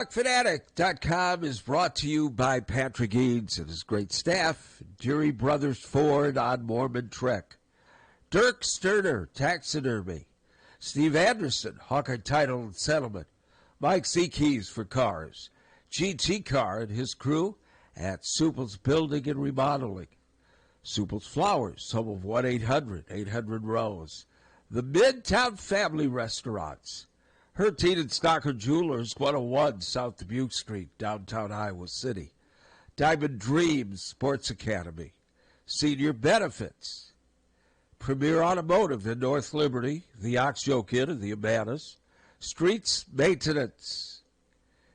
Hawkfanatic.com is brought to you by Patrick Eads and his great staff, Deary Brothers Ford on Mormon Trek, Dirk Sterner, Taxidermy, Steve Anderson, Hawkeye Title and Settlement, Mike Seakeys for Cars, GT Car and his crew at Supple's Building and Remodeling, Supple's Flowers, home of 1-800-800-ROSE, the Midtown Family Restaurants, Harty and Stocker Jewelers, 101 South Dubuque Street, downtown Iowa City, Diamond Dreams Sports Academy, Senior Benefits, Premier Automotive in North Liberty, the Ox Yoke Inn and the Amanas, Streets Maintenance,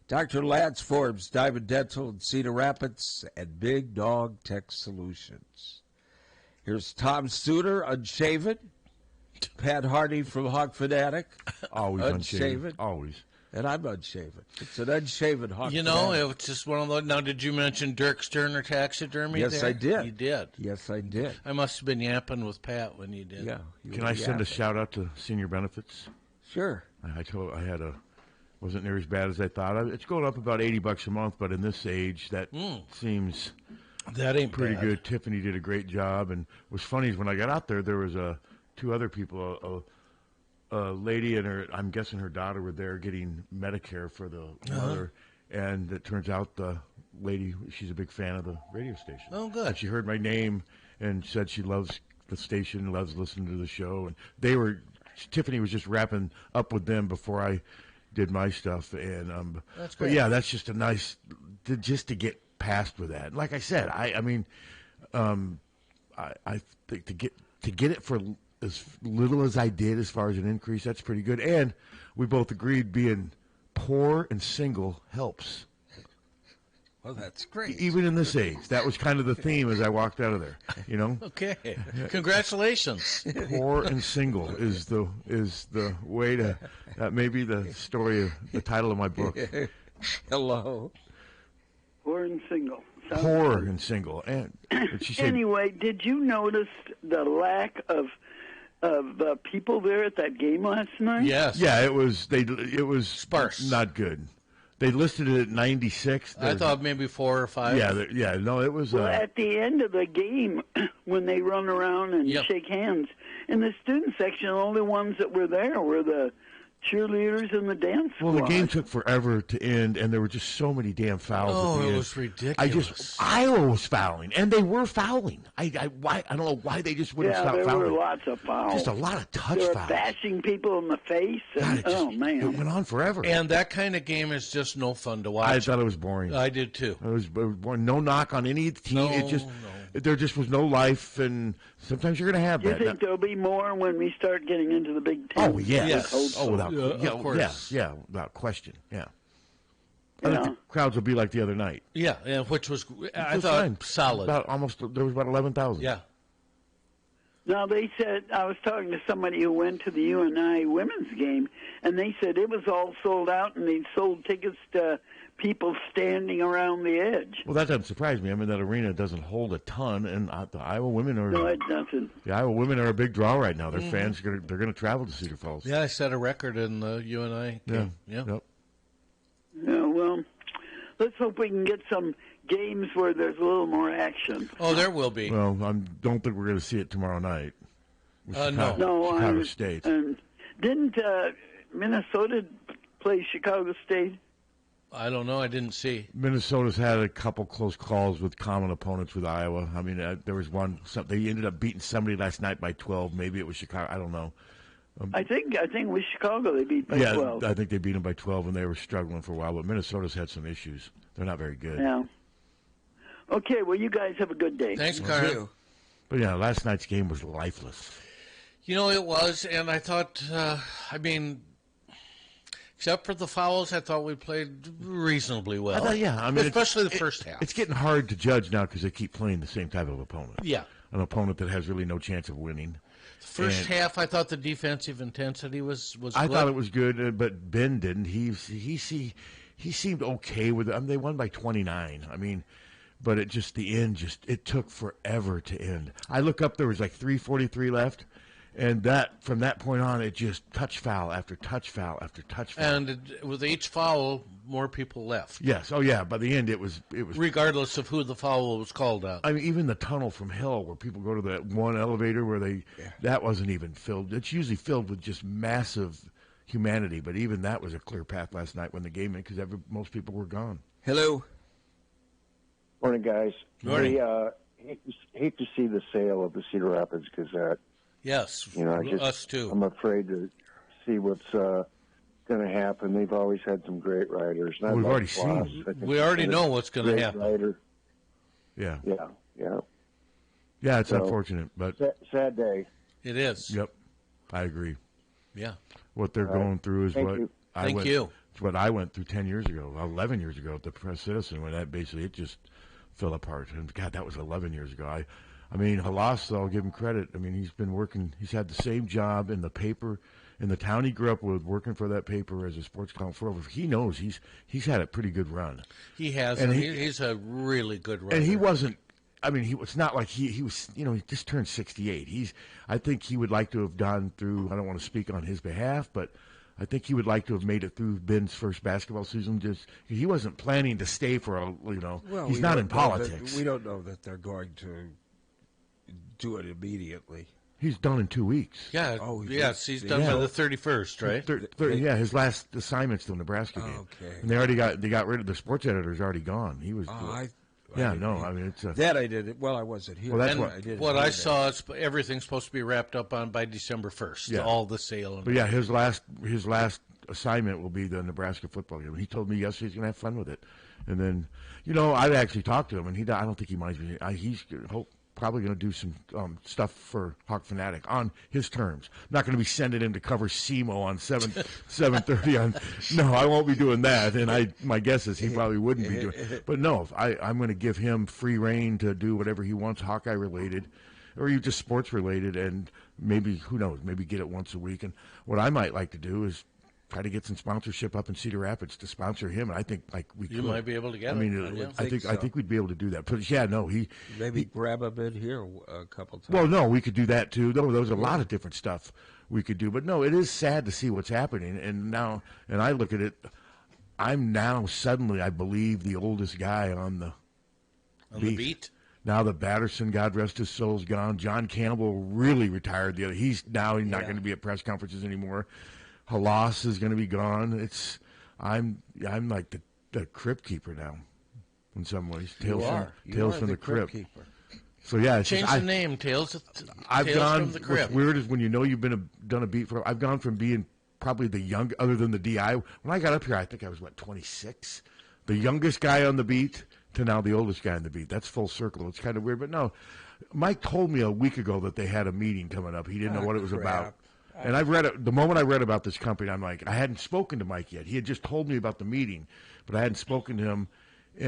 Dr. Lance Forbes, Diamond Dental in Cedar Rapids, and Big Dog Tech Solutions. Here's Tom Suter, unshaven. Pat Harty from Hawkfanatic. Always unshaven. Always. And I'm unshaven. It's an unshaven Hawkfanatic. You know, it was just one of those. Now, did you mention Dirk Sterner Taxidermy? Yes, there? I did. You did. Yes, I did. I must have been yapping with Pat when you did. Yeah. Can I send a shout out to Senior Benefits? Sure. Wasn't near as bad as I thought. It's going up about $80 a month, but in this age, that seems that ain't pretty bad. good. Tiffany did a great job, and what's funny is when I got out there was two other people, a lady and I'm guessing her daughter were there getting Medicare for the mother, and it turns out the lady, she's a big fan of the radio station. Oh, good. And she heard my name and said she loves the station, loves listening to the show, and Tiffany was just wrapping up with them before I did my stuff, and that's great. But yeah, that's just a nice just to get past with that. Like I said, I think to get it for as little as I did as far as an increase, that's pretty good. And we both agreed being poor and single helps. Well, that's great. Even in this age, that was kind of the theme as I walked out of there. You know. Okay. Congratulations. Poor and single is the way to. That may be the story of the title of my book. Hello. Poor and single. Poor and single. And she said, anyway, did you notice the lack of people there at that game last night? Yes. Yeah, it was sparse, not good. They listed it at 96. I thought maybe 4 or 5. Yeah. No, it was. Well, at the end of the game, when they run around and shake hands, in the student section, the only ones that were there were the cheerleaders and the dance squad. Well, the game took forever to end, and there were just so many damn fouls. Oh, at the it end. was ridiculous. Iowa was fouling, and they were fouling. I don't know why they just wouldn't stop fouling. Yeah, there were lots of fouls. Just a lot of touch they were fouls. bashing people in the face. And, man. It went on forever. And that kind of game is just no fun to watch. I thought it was boring. I did, too. It was boring. No knock on any team. There just was no life, and sometimes you're going to have that. You think there'll be more when we start getting into the Big Ten? Oh, yes. Of course. Without question. Yeah. I think the crowds will be like the other night. Yeah, which was, I thought, solid. There was about 11,000. Yeah. Now, they said, I was talking to somebody who went to the UNI women's game, and they said it was all sold out, and they'd sold tickets to people standing around the edge. Well, that doesn't surprise me. I mean, that arena doesn't hold a ton, and the Iowa women are. No, it doesn't. The Iowa women are a big draw right now. Their fans they're going to travel to Cedar Falls. Yeah, I set a record in the UNI game. Yeah. Yep. Yeah, well, let's hope we can get some games where there's a little more action. Oh, there will be. Well, I don't think we're going to see it tomorrow night. Chicago State. Didn't Minnesota play Chicago State? I don't know. I didn't see. Minnesota's had a couple close calls with common opponents with Iowa. I mean, there was one. They ended up beating somebody last night by 12. Maybe it was Chicago. I don't know. I think it was Chicago they beat by 12. I think they beat them by 12, and they were struggling for a while. But Minnesota's had some issues. They're not very good. Yeah. Okay, well, you guys have a good day. Thanks, Carl. But, last night's game was lifeless. You know, it was, and I thought, except for the fouls, I thought we played reasonally well. Especially the first half. It's getting hard to judge now because they keep playing the same type of opponent. Yeah. An opponent that has really no chance of winning. First half, I thought the defensive intensity was good. I thought it was good, but Ben didn't. He seemed okay with it. I mean, they won by 29. I mean, but the end it took forever to end. I look up, there was like 3:43 left, And that from that point on, it just touch foul after touch foul after touch foul. And with each foul, more people left. Yes. Oh, yeah. By the end, it was regardless of who the foul was called out. I mean, even the tunnel from Hill, where people go to that one elevator, where that wasn't even filled. It's usually filled with just massive humanity. But even that was a clear path last night when the game ended because most people were gone. Hello. Morning, guys. Morning. Hate to see the sale of the Cedar Rapids Gazette. Yes, us too. I'm afraid to see what's going to happen. They've always had some great writers. Well, we've already seen. We already know what's going to happen. Writer. Yeah. Yeah, it's unfortunate, but sad day. It is. Yep, I agree. Yeah. What they're going through is Thank you. It's what I went through 10 years ago, 11 years ago at the Press Citizen, when it just fell apart. And God, that was 11 years ago. I mean, Halas, I'll give him credit. I mean, he's been working. He's had the same job in the paper, in the town he grew up with, working for that paper as a sports columnist for over. He knows he's had a pretty good run. He has, and he's a really good runner. And he wasn't. I mean, it's not like he was. You know, he just turned 68. I think he would like to have gone through. I don't want to speak on his behalf, but I think he would like to have made it through Ben's first basketball season. Just he wasn't planning to stay for a. Well, he's not in politics. We don't know that they're going to do it immediately. He's done in 2 weeks. Yeah. Oh, yes. He's done by the 31st, right? Yeah, his last assignment's the Nebraska game. Okay. And they got rid of the sports editor's already gone. He was. I mean, it's that I did it. Well, I wasn't here. Well, that's what I saw. It's everything's supposed to be wrapped up by December 1st. Yeah. All the sale. But yeah, his last assignment will be the Nebraska football game. He told me yesterday he's going to have fun with it. And then, I've actually talked to him, and I don't think he minds me. He's probably going to do some stuff for Hawkfanatic on his terms. I'm not going to be sending him to cover SEMO on 7:30 on. No, I won't be doing that. And my guess is he probably wouldn't be doing. But no, I'm going to give him free reign to do whatever he wants, Hawkeye related, or even just sports related, and maybe who knows, maybe get it once a week. And what I might like to do is try to get some sponsorship up in Cedar Rapids to sponsor him, and I think you might be able to get. I think we'd be able to do that. But yeah, no, he grab him in here a couple times. Well, no, we could do that too. There was a lot of different stuff we could do, but no, it is sad to see what's happening. And I look at it. I'm now suddenly, I believe, the oldest guy on the beat. Now that Batterson, God rest his soul, is gone. John Campbell really retired. He's not going to be at press conferences anymore. Halas is going to be gone. I'm like the crypt keeper now, in some ways. Tales from the crypt keeper. So yeah, change the name. Tales I've Tales gone. From the Crypt. What's weird is when you've done a beat for. I've gone from being probably the young, other than the DI. When I got up here, I think I was 26, the youngest guy on the beat to now the oldest guy on the beat. That's full circle. It's kind of weird, but no. Mike told me a week ago that they had a meeting coming up. He didn't know what it was about. And I've read it. The moment I read about this company, I'm like, I hadn't spoken to Mike yet. He had just told me about the meeting, but I hadn't spoken to him.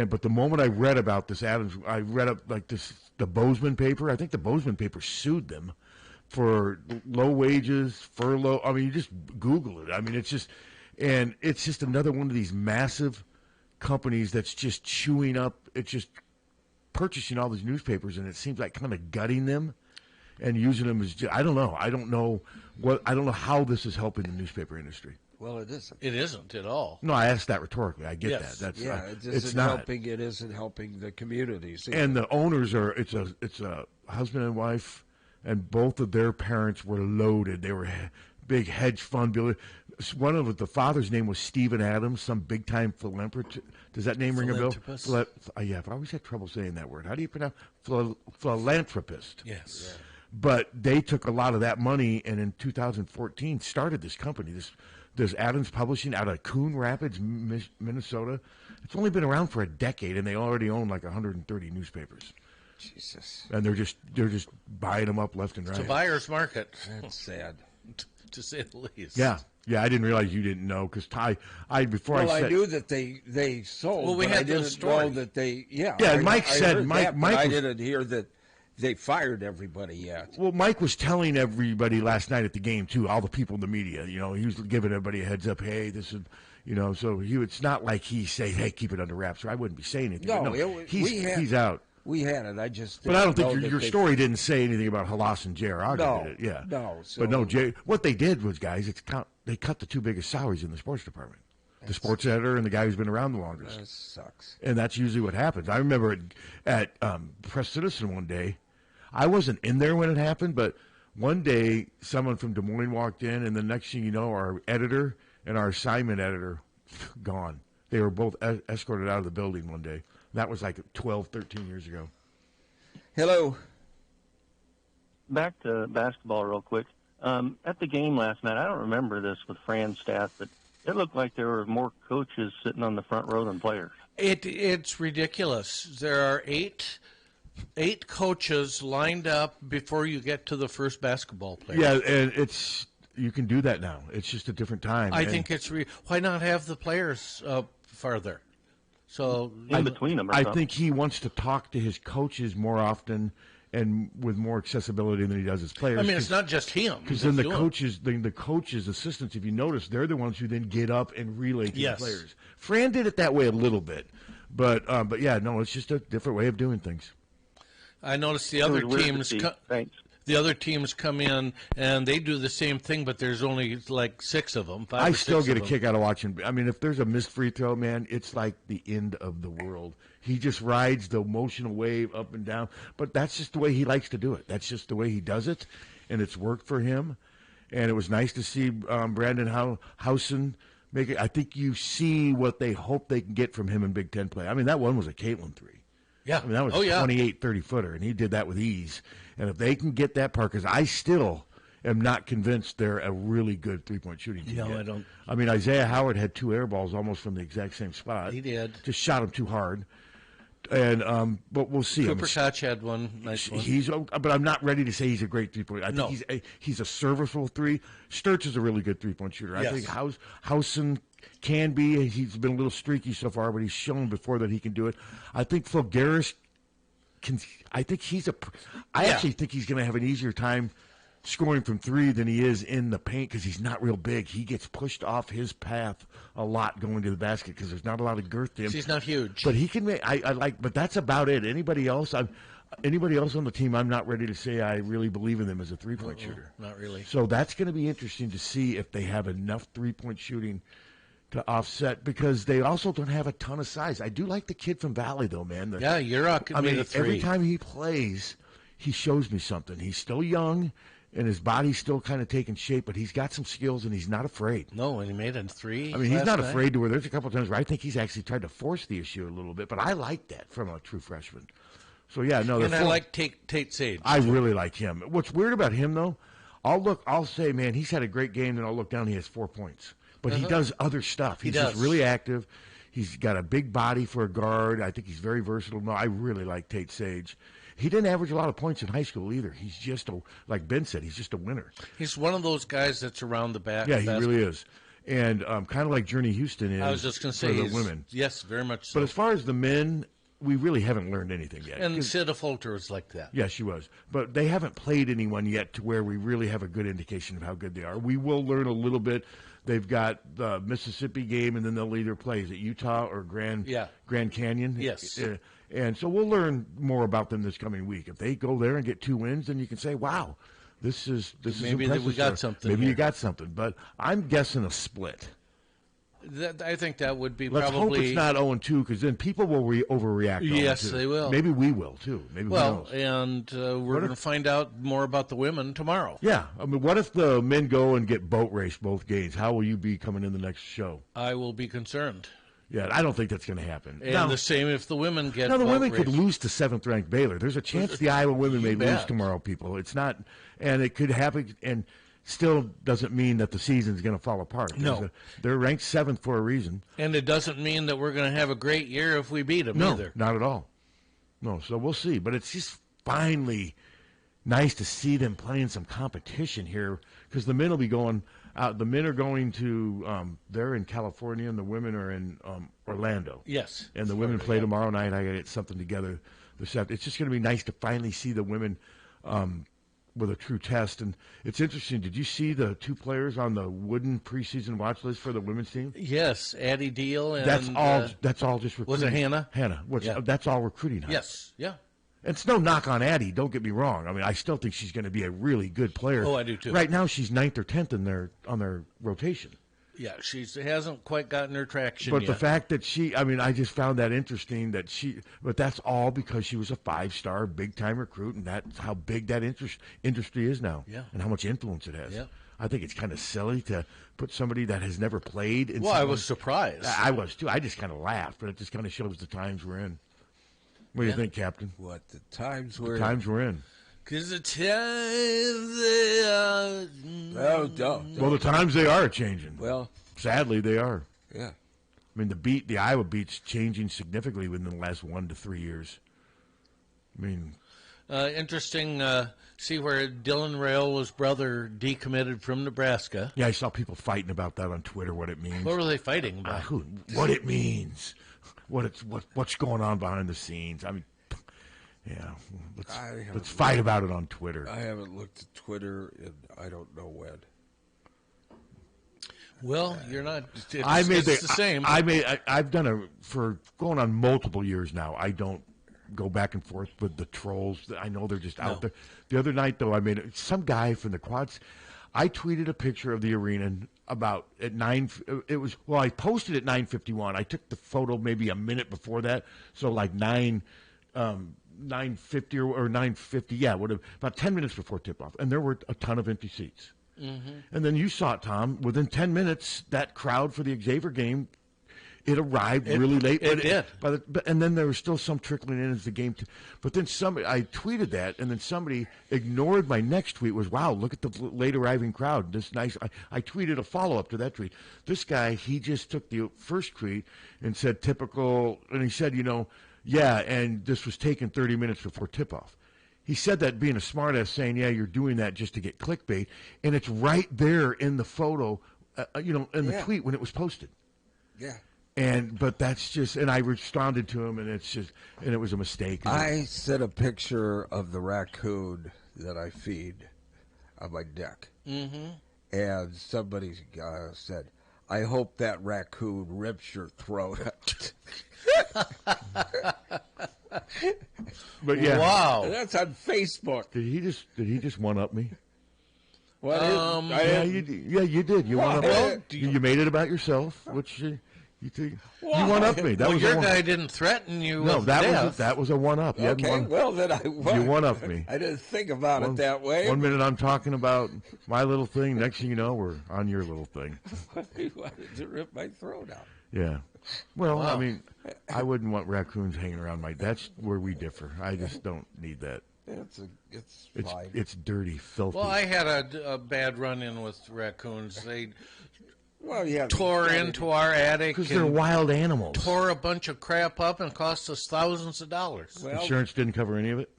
But the moment I read about this, Adams, I read up the Bozeman paper. I think the Bozeman paper sued them for low wages, furlough. I mean, you just Google it. I mean, it's just another one of these massive companies that's just chewing up. It's just purchasing all these newspapers, and it seems like kind of gutting them. And using them as I don't know how this is helping the newspaper industry. Well, it isn't. It isn't at all. No, I asked that rhetorically. I get yes. that. It's not helping. It isn't helping the communities. Either. And the owners are it's a husband and wife, and both of their parents were loaded. They were big hedge fund builder. One of the father's name was Stephen Adams, some big time philanthropist. Does that name ring a bell? Yeah, I always had trouble saying that word. How do you pronounce philanthropist? Yes. Yeah. But they took a lot of that money, and in 2014 started this company. This Adams Publishing out of Coon Rapids, Minnesota. It's only been around for a decade, and they already own like 130 newspapers. Jesus. And they're just buying them up left and right. It's a buyer's market. That's sad, to say the least. Yeah. Yeah, I didn't realize you didn't know because I knew that they sold. Well, we had I didn't the story. know that they. Yeah. Mike said Mike. I didn't hear that they fired everybody yet. Well, Mike was telling everybody last night at the game too. All the people in the media, he was giving everybody a heads up. Hey, this is, So it's not like he say, hey, keep it under wraps. Or I wouldn't be saying anything. No, he's out. We had it. I just. But I don't think know your that story didn't say anything about Halas and J.R. Ogden, No, did it? Yeah. no. So, But no, what they did was, guys, they cut the two biggest salaries in the sports department. The sports editor and the guy who's been around the longest. That sucks. And that's usually what happens. I remember at Press Citizen one day, I wasn't in there when it happened, but one day someone from Des Moines walked in, and the next thing you know, our editor and our assignment editor gone. They were both escorted out of the building one day. That was like 12, 13 years ago. Hello. Back to basketball real quick. At the game last night, I don't remember this with Fran's staff, but it looked like there were more coaches sitting on the front row than players. It's ridiculous. There are eight coaches lined up before you get to the first basketball player. Yeah, and you can do that now. It's just a different time. I think it's why not have the players farther? So in between them. I think he wants to talk to his coaches more often and with more accessibility than he does his players. I mean, it's not just him. Because then the coaches, assistants, if you notice, they're the ones who then get up and relay to the players. Fran did it that way a little bit, but yeah, no, it's just a different way of doing things. I noticed the other teams. The other teams come in and they do the same thing, but there's only like 6 of them. I still get a kick out of watching. I mean, if there's a missed free throw, man, it's like the end of the world. He just rides the emotional wave up and down. But that's just the way he likes to do it. That's just the way he does it, and it's worked for him. And it was nice to see Brandon Howson make it. I think you see what they hope they can get from him in Big Ten play. I mean, that one was a Caitlin 3. Yeah. I mean, that was a 28, 30-footer, and he did that with ease. And if they can get that part, because I still am not convinced they're a really good three-point shooting team yet. I don't. I mean, Isaiah Howard had 2 air balls almost from the exact same spot. He did. Just shot him too hard. And but we'll see. Cooper Koch had one nice one. But I'm not ready to say he's a great three-point. I think he's a serviceable 3. Sturts is a really good three-point shooter. Yes. I think Howson can be. He's been a little streaky so far, but he's shown before that he can do it. I think Fulgaris I think actually think he's going to have an easier time scoring from 3 than he is in the paint because he's not real big. He gets pushed off his path a lot going to the basket because there's not a lot of girth to him. He's not huge, but he can make. But that's about it. Anybody else on the team, I'm not ready to say I really believe in them as a three-point shooter. Not really. So that's going to be interesting to see if they have enough three-point shooting to offset, because they also don't have a ton of size. I do like the kid from Valley, though, man. Yurok made a 3. Every time he plays, he shows me something. He's still young, and his body's still kind of taking shape, but he's got some skills, and he's not afraid. No, and he made a 3. I mean, he's not afraid to where there's a couple of times where I think he's actually tried to force the issue a little bit, but I like that from a true freshman. So, yeah, no. And I like Tate Sage. I really like him. What's weird about him, though, I'll say, man, he's had a great game, and I'll look down, he has 4 points. But he does other stuff. He's just really active. He's got a big body for a guard. I think he's very versatile. No, I really like Tate Sage. He didn't average a lot of points in high school either. He's just, like Ben said, he's just a winner. He's one of those guys that's around the back. Yeah, he really is. And kind of like Journey Houston is. I was just going to say, for the women. Yes, very much so. But as far as the men, we really haven't learned anything yet. And Sida Folter was like that. Yeah, she was. But they haven't played anyone yet to where we really have a good indication of how good they are. We will learn a little bit. They've got the Mississippi game, and then they'll either play, is it Utah or Grand Canyon? Yes. And so we'll learn more about them this coming week. If they go there and get 2 wins, then you can say, wow, this is maybe impressive. we got something. Maybe here. you got something. But I'm guessing a split. I think that would be Let's probably. hope it's not 0-2, because then people will overreact. Yes, they will. Maybe we will too. Maybe well, who knows? And we're going to find out more about the women tomorrow. Yeah, I mean, what if the men go and get boat raced both games? How will you be coming in the next show? I will be concerned. Yeah, I don't think that's going to happen. And now, the same if the women get. Now the women raced. could lose to 7th-ranked Baylor. There's a chance the Iowa women may lose tomorrow. People, it's not, and it could happen. And still doesn't mean that the season's going to fall apart. No. They're ranked 7th for a reason. And it doesn't mean that we're going to have a great year if we beat them either. No, not at all. No, so we'll see. But it's just finally nice to see them playing some competition here, because the men will be going out. The men are going to, they're in California, and the women are in Orlando. Yes. And the women play tomorrow night. I got to get something together this afternoon. It's just going to be nice to finally see the women with a true test. And it's interesting. Did you see the 2 players on the Wooden preseason watch list for the women's team? Yes, Addie Deal and that's all just recruiting. was it Hannah? Hannah. That's all recruiting. Huh? Yes. Yeah. It's no knock on Addie. Don't get me wrong. I mean, I still think she's going to be a really good player. Oh, I do too. Right now, she's 9th or 10th on their rotation. Yeah, she hasn't quite gotten her traction But yet. the fact that I just found that interesting but that's all because she was a 5-star, big-time recruit, and that's how big that industry is now, and how much influence it has. Yeah. I think it's kind of silly to put somebody that has never played in. Well, I was surprised. I was too. I just kind of laughed, but it just kind of shows the times we're in. What do you think, Captain? What the times we're Times we're in. Because the times they are. Oh, don't. Well, the times they are changing. Well, sadly, they are. Yeah. I mean, the Iowa beat's changing significantly within the last 1 to 3 years. I mean, interesting. See where Dylan Raio's brother decommitted from Nebraska. Yeah, I saw people fighting about that on Twitter. What it means. What were they fighting about? What it means. What's going on behind the scenes. I mean, yeah. Let's fight about it on Twitter. I haven't looked at Twitter in I don't know when. Well, you're not. It's the same. I've done it for going on multiple years now. I don't go back and forth with the trolls. I know they're just out there. The other night, though, some guy from the Quads. I tweeted a picture of the arena about at 9. I posted at 9:51. I took the photo maybe a minute before that, so like 9:50 or 9:50. Yeah, about 10 minutes before tip off, and there were a ton of empty seats. Mm-hmm. And then you saw it, Tom. Within 10 minutes, that crowd for the Xavier game, it arrived really late. It did. And then there was still some trickling in as the game. But then I tweeted that, and then somebody ignored my next tweet. Was wow, look at the late arriving crowd. This nice. I tweeted a follow up to that tweet. This guy, he just took the first tweet and said typical, and he said, yeah, and this was taken 30 minutes before tip off. He said that being a smartass, saying, yeah, you're doing that just to get clickbait. And it's right there in the photo, in the tweet when it was posted. Yeah. But that's just, and I responded to him, and it was a mistake. I sent a picture of the raccoon that I feed on my deck. Mm-hmm. And somebody said, I hope that raccoon rips your throat out. But yeah, wow, that's on Facebook. Did he just one up me? Well, you did. You one up. Well, you made it about yourself, which you one up me. That was your guy didn't threaten you. No, with death. that was a one up. Okay, well then I won. You one up me. I didn't think about it that way. 1 minute I'm talking about my little thing. Next thing you know, we're on your little thing. He wanted to rip my throat out. Yeah. Well, wow. I mean, I wouldn't want raccoons hanging around that's where we differ. I just don't need that. It's fine. It's dirty, filthy. Well, I had a bad run-in with raccoons. They tore into our attic. Because they're wild animals. Tore a bunch of crap up and cost us thousands of dollars. Well, insurance didn't cover any of it?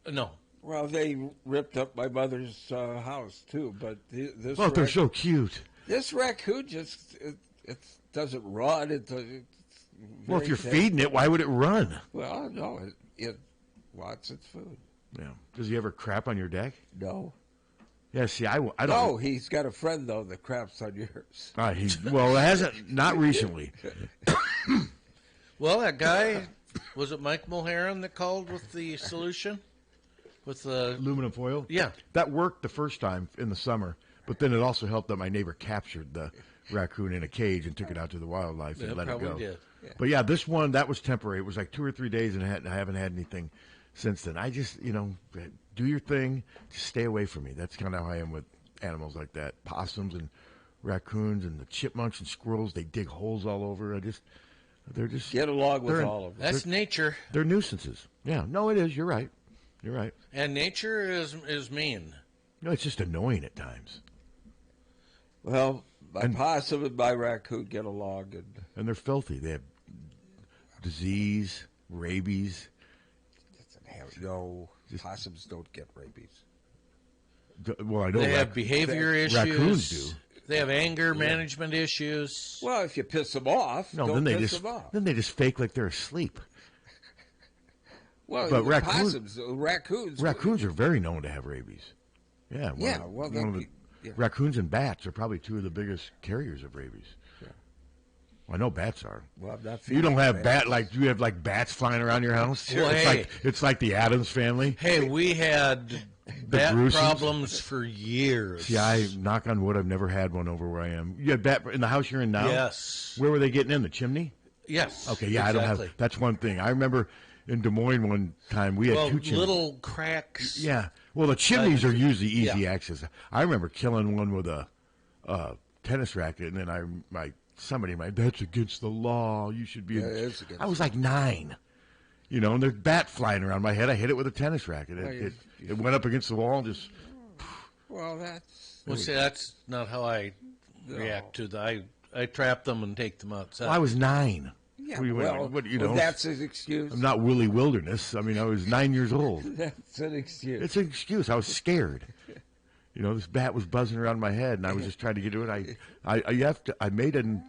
No. Well, they ripped up my mother's house, too. But this they're so cute. This raccoon just it doesn't run. If you're feeding it, why would it run? Well, no, it wants its food. Yeah. Does he ever crap on your deck? No. Yeah, see, I don't. No, he's got a friend, though, that craps on yours. It hasn't, not recently. Well, that guy, was it Mike Mulheron that called with the solution? With the aluminum foil? Yeah. That worked the first time in the summer, but then it also helped that my neighbor captured the raccoon in a cage and took it out to the wildlife and let it go. Did. Yeah. But yeah, this one, that was temporary. It was like 2 or 3 days, and I haven't had anything since then. I just, do your thing. Just stay away from me. That's kind of how I am with animals like that. Possums and raccoons and the chipmunks and squirrels, they dig holes all over. They're just... Get along with all of them. That's nature. They're nuisances. Yeah. No, it is. You're right. You're right. And nature is mean. No, it's just annoying at times. Well, my possum and my raccoon get along. And they're filthy. They have disease, rabies. No, possums don't get rabies. Well, I know they have behavior issues. Raccoons do. They have anger management issues. Well, if you piss them off, don't piss them off. Then they just fake like they're asleep. Well, but raccoons are very known to have rabies. Yeah. Raccoons and bats are probably two of the biggest carriers of rabies. Yeah. I know bats are. Well, I'm not You don't have bats. you have like bats flying around your house? Well, It's like the Addams Family. Hey, we had bat Bruces? problems for years. See, I knock on wood, I've never had one over where I am. You had bat in the house you're in now? Yes. Where were they getting in? The chimney? Yes. Okay, yeah, exactly. I don't have. That's one thing. I remember in Des Moines one time we had two chimneys. Little cracks. Yeah. Well, the chimneys are usually easy yeah. access. I remember killing one with a tennis racket, and then somebody that's against the law. You should be. Yeah, it is against I was like 9, and there's bat flying around my head. I hit it with a tennis racket. It went up against the wall and just. Well, that's. Well, see, that's not how I react to that. I trap them and take them outside. Well, I was 9. Yeah, well, that's an excuse. I'm not Willie Wilderness. I mean, I was 9 years old. That's an excuse. It's an excuse. I was scared. This bat was buzzing around my head, and I was just trying to get to it. I made a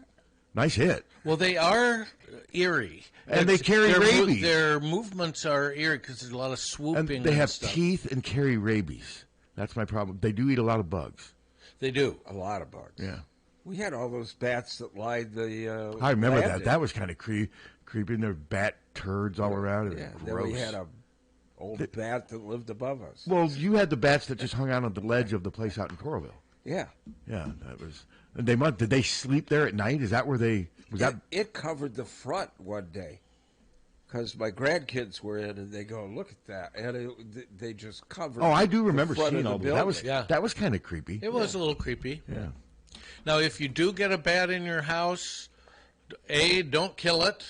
nice hit. Well, they are eerie, and they carry rabies. Their movements are eerie because there's a lot of swooping. And they have stuff. teeth and carry rabies. That's my problem. They do eat a lot of bugs. They do a lot of bugs. Yeah. We had all those bats that lined the. I remember landing. that. That was kind of creepy. And there were bat turds all around. Yeah. Then we had a old bat that lived above us. Well, you had the bats that just hung out on the ledge of the place out in Coralville. Yeah. Yeah, that was. And did they sleep there at night? Is that where they was? It covered the front one day. Because my grandkids were in, and they go, "Look at that!" And they just covered. Oh, I do remember the front seeing of all the that. That was kind of creepy. It was a little creepy. Yeah. Now, if you do get a bat in your house, A, don't kill it,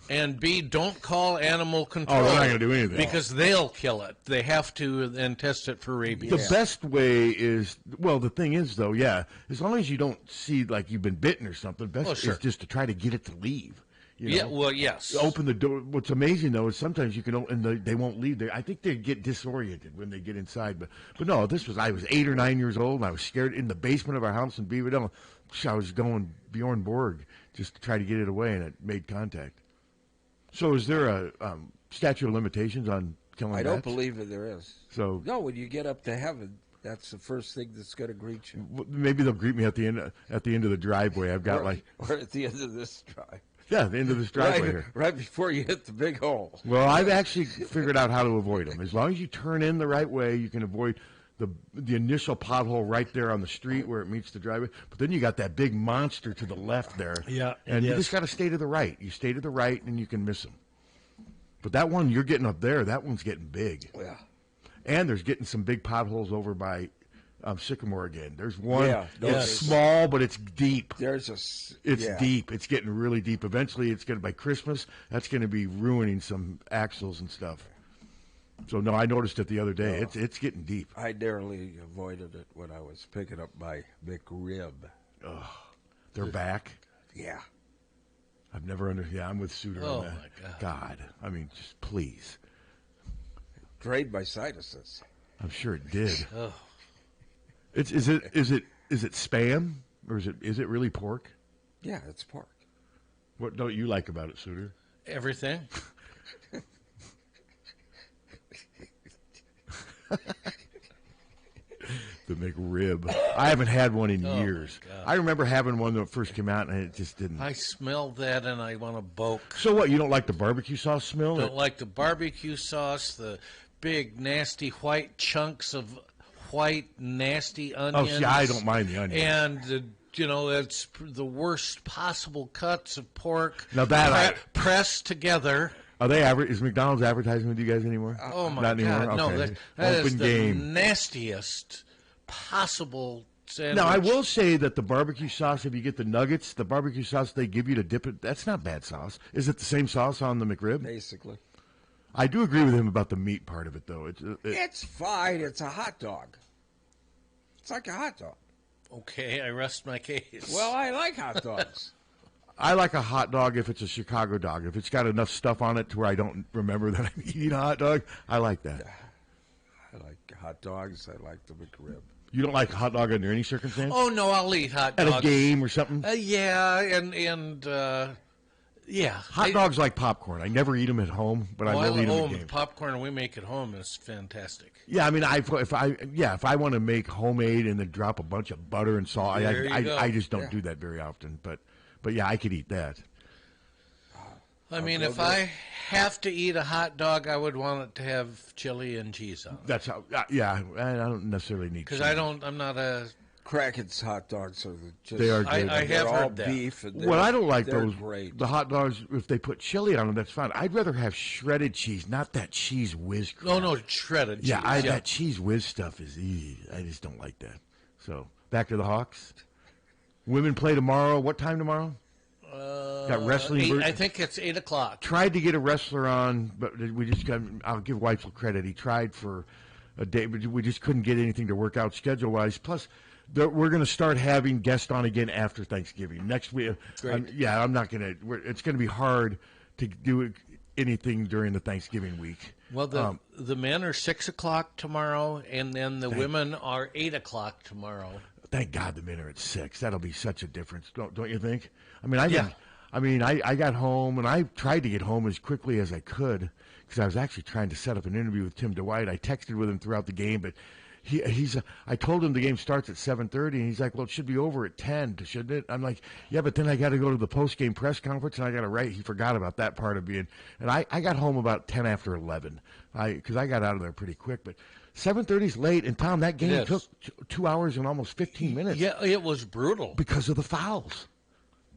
and B, don't call animal control. Oh, they're not going to do anything. Because they'll kill it. They have to then test it for rabies. The best way is, well, the thing is, though, as long as you don't see like you've been bitten or something, best is just to try to get it to leave. Yeah, well, yes. Open the door. What's amazing, though, is sometimes you can and they won't leave. I think they get disoriented when they get inside. But no, I was 8 or 9 years old, and I was scared in the basement of our house in Beaverdale. I was going Bjorn Borg just to try to get it away, and it made contact. So is there a statute of limitations on killing bats? I don't believe that there is. So no, when you get up to heaven, that's the first thing that's going to greet you. Maybe they'll greet me at the end of the driveway. I've got or at the end of this drive. Yeah, the end of this driveway here. Right before you hit the big hole. Well, I've actually figured out how to avoid them. As long as you turn in the right way, you can avoid the initial pothole right there on the street where it meets the driveway. But then you got that big monster to the left there. Yeah. And you just got to stay to the right. You stay to the right, and you can miss them. But that one you're getting up there, that one's getting big. Yeah. And there's getting some big potholes over by Sycamore again. There's one that's small, but it's deep. It's deep. It's getting really deep. Eventually, it's going to, by Christmas, that's going to be ruining some axles and stuff. So, no, I noticed it the other day. It's getting deep. I narrowly avoided it when I was picking up my McRib. Oh, they're back? Yeah. I've never I'm with Suter on that. My God. God. I mean, just please. Drained my sinuses. I'm sure it did. Oh. Is it spam, or is it really pork? Yeah, it's pork. What don't you like about it, Suter? Everything. The McRib. I haven't had one in years. I remember having one when it first came out, and it just didn't. I smell that, and I want to boke. So what? You don't like the barbecue sauce smell? Don't like the barbecue sauce, the big, nasty white chunks of white, nasty onions. Oh, see, I don't mind the onions. And, it's the worst possible cuts of pork. Now that pressed together. Are they is McDonald's advertising with you guys anymore? Oh, my Not God. Anymore? No, Okay. that Open is the game. nastiest possible sandwich. Now, I will say that the barbecue sauce, if you get the nuggets, the barbecue sauce they give you to dip it, that's not bad sauce. Is it the same sauce on the McRib? Basically. I do agree with him about the meat part of it, though. It's fine. It's a hot dog. It's like a hot dog. Okay, I rest my case. Well, I like hot dogs. I like a hot dog if it's a Chicago dog. If it's got enough stuff on it to where I don't remember that I'm eating a hot dog, I like that. I like hot dogs. I like the McRib. You don't like a hot dog under any circumstance? Oh, no, I'll eat hot dogs. At a game or something? Yeah, and yeah. Hot dogs like popcorn. I never eat them at home, but I will eat them at games. Popcorn we make at home is fantastic. Yeah, I mean, if I want to make homemade and then drop a bunch of butter and salt, I just don't do that very often. But But yeah, I could eat that. I mean, if I have to eat a hot dog, I would want it to have chili and cheese on it. That's how. Yeah, I don't necessarily need. Because cheese. I'm not a. Cracken's hot dogs are just. They are good. I have all heard that. beef. And Well, I don't like they're those. Great. The hot dogs, if they put chili on them, that's fine. I'd rather have shredded cheese, not that cheese whiz crap. No, shredded cheese. Yeah, that cheese whiz stuff is easy. I just don't like that. So, back to the Hawks. Women play tomorrow. What time tomorrow? Got wrestling. I think it's 8 o'clock. Tried to get a wrestler on, but we just got. I'll give Weitzel credit. He tried for a day, but we just couldn't get anything to work out schedule-wise. Plus, we're going to start having guests on again after Thanksgiving next week. I'm not going to. It's going to be hard to do anything during the Thanksgiving week. Well, the men are 6 o'clock tomorrow, and then the women are 8 o'clock tomorrow. Thank God the men are at 6. That'll be such a difference, don't you think? I mean, I got home, and I tried to get home as quickly as I could because I was actually trying to set up an interview with Tim Dwight. I texted with him throughout the game, but I told him the game starts at 7:30, and he's like, well, it should be over at 10, shouldn't it? I'm like, yeah, but then I got to go to the post-game press conference, and I got to write. He forgot about that part of being. And I got home about 10 after 11 because I got out of there pretty quick, but 7:30 is late, and Tom, that game took 2 hours and almost 15 minutes. Yeah, it was brutal because of the fouls.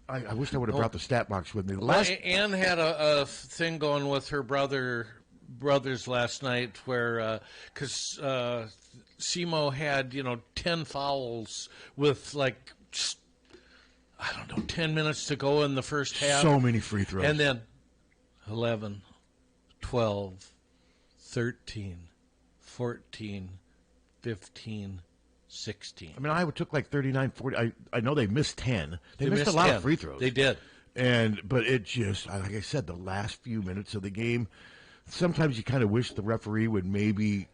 I wish I would have brought the stat box with me. Ann had a thing going with her brothers last night where because Simo had 10 fouls with 10 minutes to go in the first half. So many free throws, and then 11, 12, 13. 14, 15, 16. I mean, Iowa took 39, 40. I know they missed 10. They missed a lot 10. of free throws. They did. But it just, like I said, the last few minutes of the game, sometimes you kind of wish the referee would maybe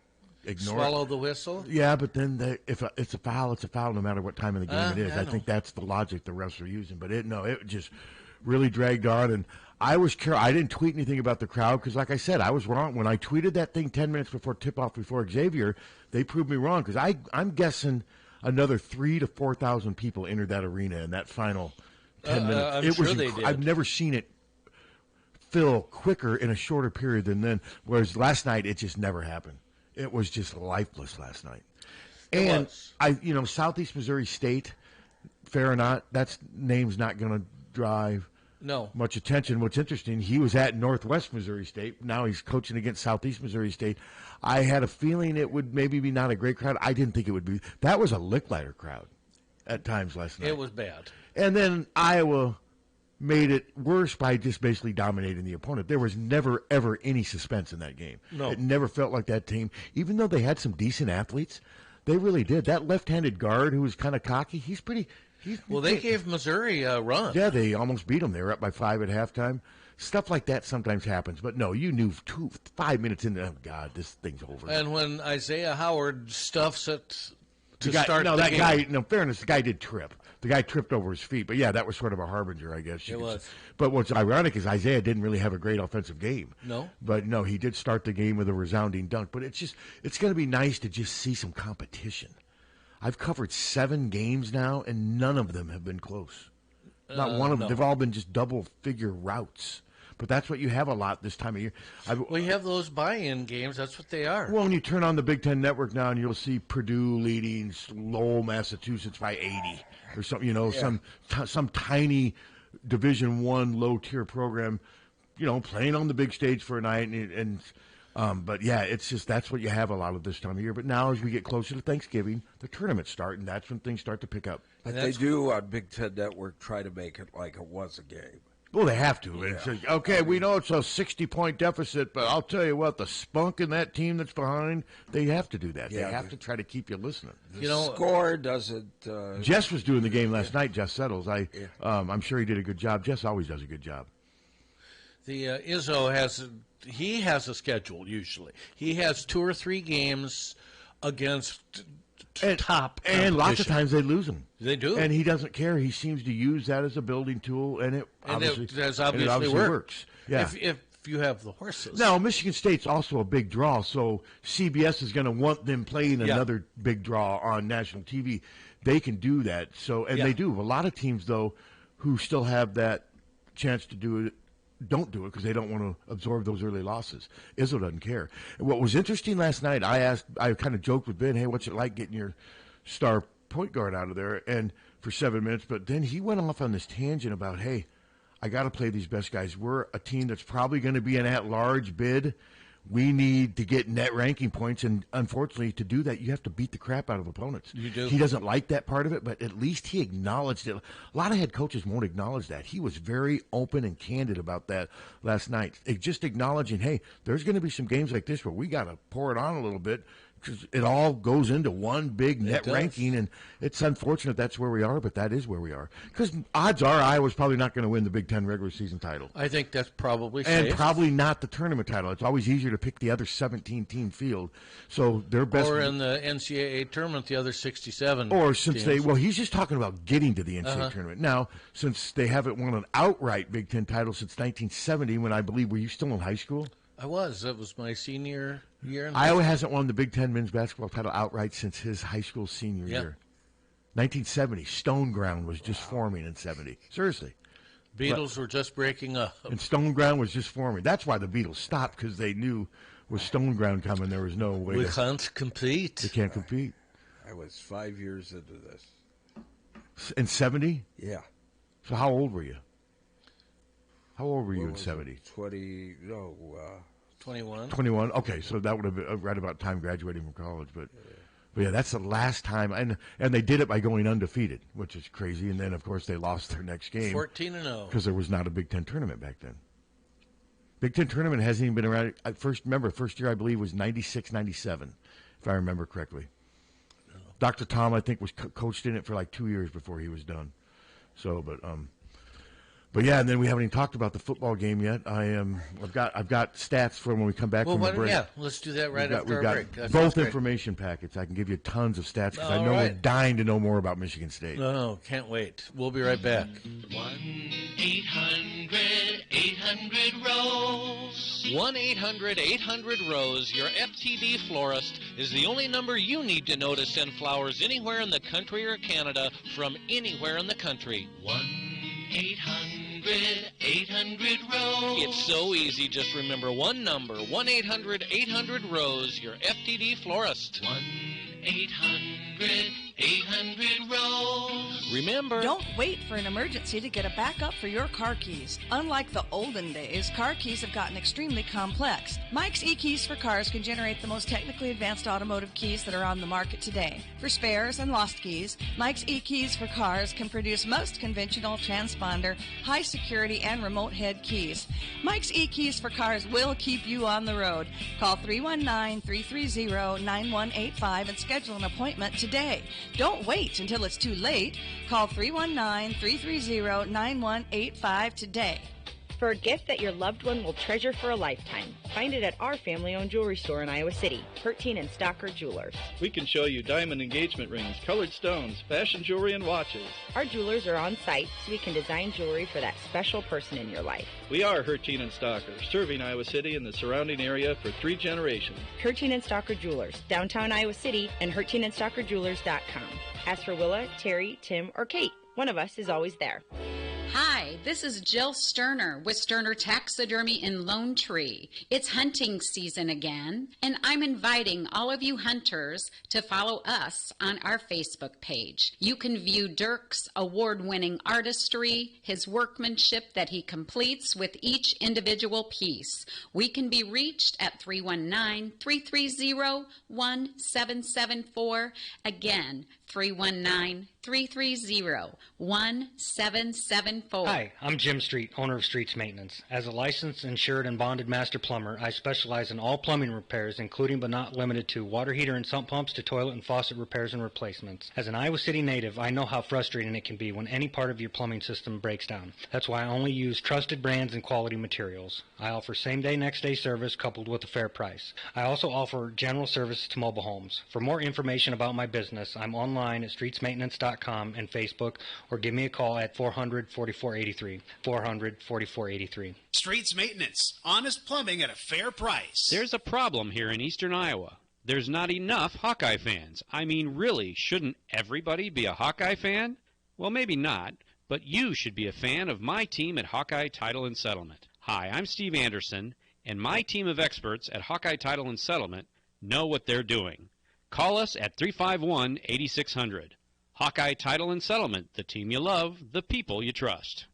ignore Swallow the whistle? Yeah, but then if it's a foul, it's a foul no matter what time of the game it is. I think that's the logic the refs are using. But it just really dragged on. And I was careful. I didn't tweet anything about the crowd because, like I said, I was wrong. When I tweeted that thing 10 minutes before tip-off before Xavier, they proved me wrong because I'm guessing another 3,000 to 4,000 people entered that arena in that final 10 minutes. They did. I've never seen it fill quicker in a shorter period than then, whereas last night it just never happened. It was just lifeless last night. And Southeast Missouri State, fair or not, that name's not going to drive much attention. What's interesting, he was at Northwest Missouri State. Now he's coaching against Southeast Missouri State. I had a feeling it would maybe be not a great crowd. I didn't think it would be. That was a Licklider crowd at times last night. It was bad. And then Iowa made it worse by just basically dominating the opponent. There was never, ever any suspense in that game. No. It never felt like that team, even though they had some decent athletes, they really did. That left-handed guard who was kind of cocky, they gave Missouri a run. Yeah, they almost beat them. They were up by 5 at halftime. Stuff like that sometimes happens. But no, you knew 5 minutes in, oh, God, this thing's over. And when Isaiah Howard stuffs it to start the game. Guy, in fairness, the guy did trip. The guy tripped over his feet. But, yeah, that was sort of a harbinger, I guess. It was. But what's ironic is Isaiah didn't really have a great offensive game. No. But, no, he did start the game with a resounding dunk. But it's going to be nice to just see some competition. I've covered 7 games now, and none of them have been close. Not one of them. No. They've all been just double-figure routes. But that's what you have a lot this time of year. We have those buy-in games. That's what they are. Well, when you turn on the Big Ten Network now, and you'll see Purdue leading Lowell, Massachusetts by 80 or something. Some tiny Division I low-tier program, playing on the big stage for a night. But yeah, it's just that's what you have a lot of this time of year. But now, as we get closer to Thanksgiving, the tournaments start, and that's when things start to pick up. But they do on Big Ten Network try to make it like it was a game. Well, they have to. Yeah. It's like, okay, we know it's a 60-point deficit, but I'll tell you what, the spunk in that team that's behind, they have to do that. Yeah, they have to try to keep you listening. The score doesn't... Jess was doing the game last night, Jess Settles. I'm sure he did a good job. Jess always does a good job. The Izzo has a schedule usually. He has 2 or 3 games against top and lots of times they lose them. They do, and he doesn't care. He seems to use that as a building tool, and it obviously works. Yeah. If you have the horses. Now, Michigan State's also a big draw, so CBS is going to want them playing another big draw on national TV. They can do that. So, and they do. A lot of teams, though, who still have that chance to do it don't do it because they don't want to absorb those early losses. Izzo doesn't care. And what was interesting last night, I kind of joked with Ben, hey, what's it like getting your star point guard out of there and for 7 minutes? But then he went off on this tangent about, hey, I got to play these best guys. We're a team that's probably going to be an at-large bid. We need to get net ranking points, and unfortunately, to do that, you have to beat the crap out of opponents. You do. He doesn't like that part of it, but at least he acknowledged it. A lot of head coaches won't acknowledge that. He was very open and candid about that last night, just acknowledging, hey, there's going to be some games like this where we got to pour it on a little bit, because it all goes into one big net ranking, and it's unfortunate that's where we are, but that is where we are. Because odds are Iowa's probably not going to win the Big Ten regular season title. I think that's probably safe. And probably not the tournament title. It's always easier to pick the other 17-team field. So their best. Or in the NCAA tournament, the other 67. Or since teams. he's just talking about getting to the NCAA tournament. Now, since they haven't won an outright Big Ten title since 1970, when I believe, were you still in high school? I was. That was my senior year. Iowa hasn't won the Big Ten men's basketball title outright since his high school senior year. 1970. Stone Ground was just forming in 70. Seriously. Beatles were just breaking up. And Stone Ground was just forming. That's why the Beatles stopped, because they knew with Stone Ground coming, there was no way. We can't compete. They can't compete. I was 5 years into this. In 70? Yeah. So how old were you? How old were you in 70? 21. 21. Okay, so that would have been right about time graduating from college. But yeah, that's the last time. And they did it by going undefeated, which is crazy. And then, of course, they lost their next game. 14-0. Because there was not a Big Ten tournament back then. Big Ten tournament hasn't even been around. First year, I believe, was 96, 97, if I remember correctly. No. Dr. Tom, I think, was coached in it for like 2 years before he was done. So, But yeah, and then we haven't even talked about the football game yet. I've got stats for when we come back from the break. Yeah, let's do that right after our break. That both information packets. I can give you tons of stats because I know we're dying to know more about Michigan State. No, can't wait. We'll be right back. 1-800-800-ROSE. 1-800-800-ROSE. Your FTD florist is the only number you need to know to send flowers anywhere in the country or Canada from anywhere in the country. 1-800-800-ROSE. It's so easy. Just remember one number. 1-800-800-ROSE. Your FTD florist. 1-800-800-ROSE. Remember. Don't wait for an emergency to get a backup for your car keys. Unlike the olden days, car keys have gotten extremely complex. Mike's eKeys for Cars can generate the most technically advanced automotive keys that are on the market today. For spares and lost keys, Mike's eKeys for Cars can produce most conventional transponder, high security, and remote head keys. Mike's eKeys for Cars will keep you on the road. Call 319-330-9185 and schedule an appointment today. Don't wait until it's too late. Call 319-330-9185 today. For a gift that your loved one will treasure for a lifetime, find it at our family-owned jewelry store in Iowa City, Hertine and Stocker Jewelers. We can show you diamond engagement rings, colored stones, fashion jewelry, and watches. Our jewelers are on site, so we can design jewelry for that special person in your life. We are Hertine and Stocker, serving Iowa City and the surrounding area for 3 generations. Hertine and Stocker Jewelers, downtown Iowa City, and HertineandStockerJewelers.com. Ask for Willa, Terry, Tim, or Kate. One of us is always there. Hi, this is Jill Sterner with Sterner Taxidermy in Lone Tree. It's hunting season again, and I'm inviting all of you hunters to follow us on our Facebook page. You can view Dirk's award-winning artistry, his workmanship that he completes with each individual piece. We can be reached at 319-330-1774. Again, 319-330-1774. Hi, I'm Jim Street, owner of Streets Maintenance. As a licensed, insured, and bonded master plumber, I specialize in all plumbing repairs, including but not limited to water heater and sump pumps to toilet and faucet repairs and replacements. As an Iowa City native, I know how frustrating it can be when any part of your plumbing system breaks down. That's why I only use trusted brands and quality materials. I offer same-day, next-day service coupled with a fair price. I also offer general service to mobile homes. For more information about my business, I'm online at streetsmaintenance.com and Facebook, or give me a call at 444-4483. 444-4483. Streets Maintenance. Honest plumbing at a fair price. There's a problem here in eastern Iowa. There's not enough Hawkeye fans. I mean, really, shouldn't everybody be a Hawkeye fan? Well, maybe not, but you should be a fan of my team at Hawkeye Title and Settlement. Hi, I'm Steve Anderson, and my team of experts at Hawkeye Title and Settlement know what they're doing. Call us at 351-8600. Hawkeye Title and Settlement, the team you love, the people you trust.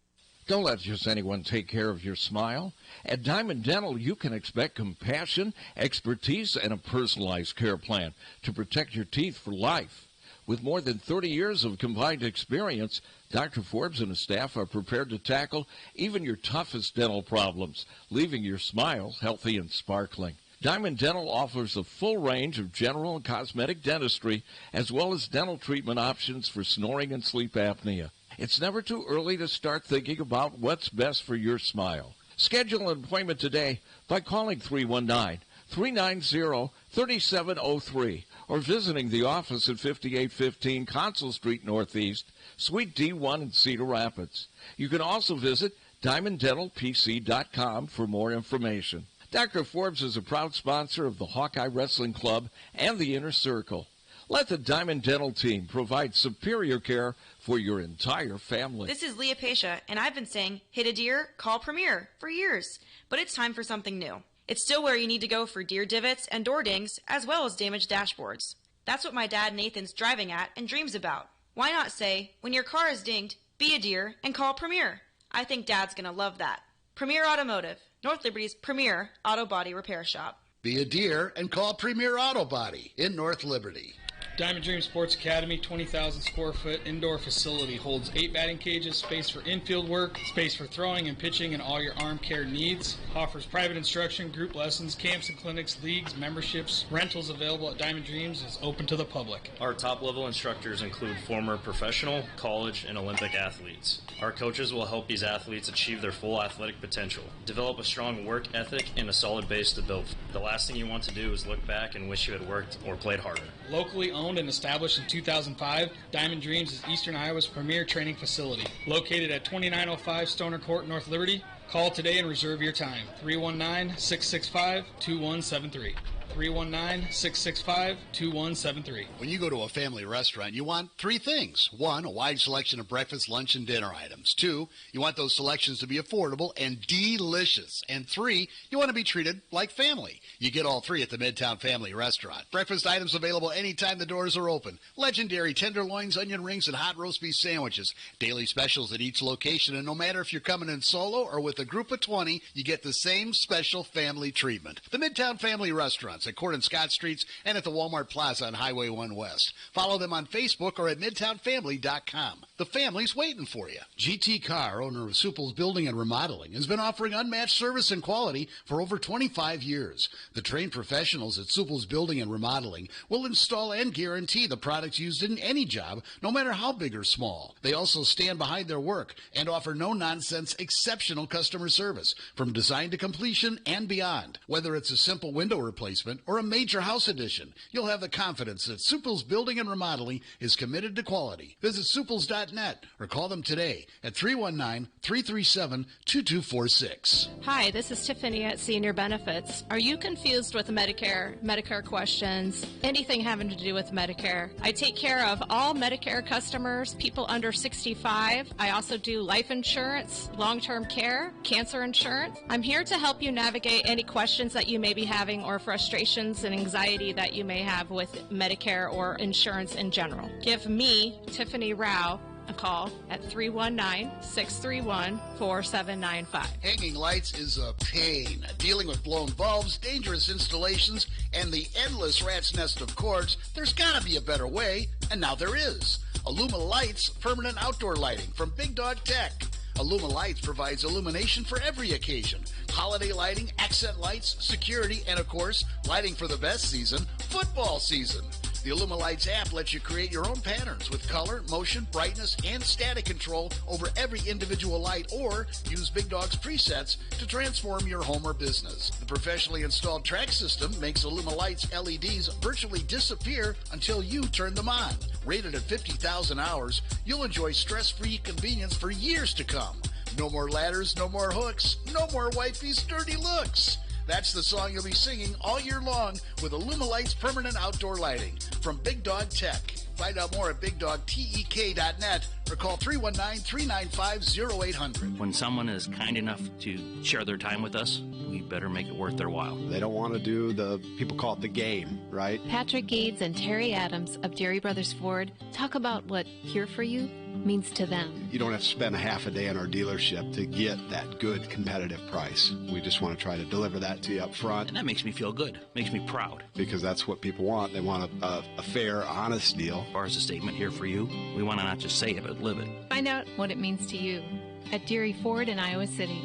Don't let just anyone take care of your smile. At Diamond Dental, you can expect compassion, expertise, and a personalized care plan to protect your teeth for life. With more than 30 years of combined experience, Dr. Forbes and his staff are prepared to tackle even your toughest dental problems, leaving your smile healthy and sparkling. Diamond Dental offers a full range of general and cosmetic dentistry, as well as dental treatment options for snoring and sleep apnea. It's never too early to start thinking about what's best for your smile. Schedule an appointment today by calling 319-390-3703 or visiting the office at 5815 Consul Street Northeast, Suite D1 in Cedar Rapids. You can also visit DiamondDentalPC.com for more information. Dr. Forbes is a proud sponsor of the Hawkeye Wrestling Club and the Inner Circle. Let the Diamond Dental team provide superior care for your entire family. This is Leah Pasha, and I've been saying, hit a deer, call Premier, for years. But it's time for something new. It's still where you need to go for deer divots and door dings, as well as damaged dashboards. That's what my dad Nathan's driving at and dreams about. Why not say, when your car is dinged, be a deer and call Premier? I think Dad's going to love that. Premier Automotive, North Liberty's premier auto body repair shop. Be a deer and call Premier Auto Body in North Liberty. Diamond Dream Sports Academy, 20,000 square foot indoor facility, holds 8 batting cages, space for infield work, space for throwing and pitching and all your arm care needs. Offers private instruction, group lessons, camps and clinics, leagues, memberships. Rentals available at Diamond Dreams is open to the public. Our top level instructors include former professional, college, and Olympic athletes. Our coaches will help these athletes achieve their full athletic potential, develop a strong work ethic, and a solid base to build. The last thing you want to do is look back and wish you had worked or played harder. Locally owned and established in 2005, Diamond Dreams is Eastern Iowa's premier training facility. Located at 2905 Stoner Court, North Liberty. Call today and reserve your time. 319-665-2173. 319-665-2173. When you go to a family restaurant, you want 3 things. 1, a wide selection of breakfast, lunch, and dinner items. 2, you want those selections to be affordable and delicious. And 3, you want to be treated like family. You get all 3 at the Midtown Family Restaurant. Breakfast items available anytime the doors are open. Legendary tenderloins, onion rings, and hot roast beef sandwiches. Daily specials at each location, and no matter if you're coming in solo or with a group of 20, you get the same special family treatment. The Midtown Family Restaurants at Court and Scott Streets and at the Walmart Plaza on Highway 1 West. Follow them on Facebook or at MidtownFamily.com. The family's waiting for you. GT Carr, owner of Supple's Building and Remodeling, has been offering unmatched service and quality for over 25 years. The trained professionals at Supple's Building and Remodeling will install and guarantee the products used in any job, no matter how big or small. They also stand behind their work and offer no-nonsense, exceptional customer service from design to completion and beyond. Whether it's a simple window replacement or a major house addition, you'll have the confidence that Supple's Building and Remodeling is committed to quality. Visit Supples.net or call them today at 319-337-2246. Hi, this is Tiffany at Senior Benefits. Are you confused with Medicare questions, anything having to do with Medicare? I take care of all Medicare customers, people under 65. I also do life insurance, long-term care, cancer insurance. I'm here to help you navigate any questions that you may be having or frustrations and anxiety that you may have with Medicare or insurance in general. Give me, Tiffany Rao, a call at 319-631-4795. Hanging lights is a pain. Dealing with blown bulbs, dangerous installations, and the endless rat's nest of cords, there's got to be a better way, and now there is. Illuma Lights, permanent outdoor lighting from Big Dog Tech. Illuma Lights provides illumination for every occasion. Holiday lighting, accent lights, security, and of course, lighting for the best season, football season. The Illuma Lights app lets you create your own patterns with color, motion, brightness, and static control over every individual light, or use Big Dog's presets to transform your home or business. The professionally installed track system makes Illuma Lights LEDs virtually disappear until you turn them on. Rated at 50,000 hours, you'll enjoy stress-free convenience for years to come. No more ladders, no more hooks, no more wifey's dirty looks. That's the song you'll be singing all year long with Illumilights permanent outdoor lighting from Big Dog Tech. Find out more at BigDogTek.net or call 319-395-0800. When someone is kind enough to share their time with us, we better make it worth their while. They don't want to do people call it the game, right? Patrick Eads and Terry Adams of Jerry Brothers Ford talk about what Here For You means to them. You don't have to spend a half a day in our dealership to get that good competitive price. We just want to try to deliver that to you up front. And that makes me feel good, makes me proud. Because that's what people want. They want a fair, honest deal. As far as a statement Here For You, we want to not just say it, but live it. Find out what it means to you at Deary Ford in Iowa City.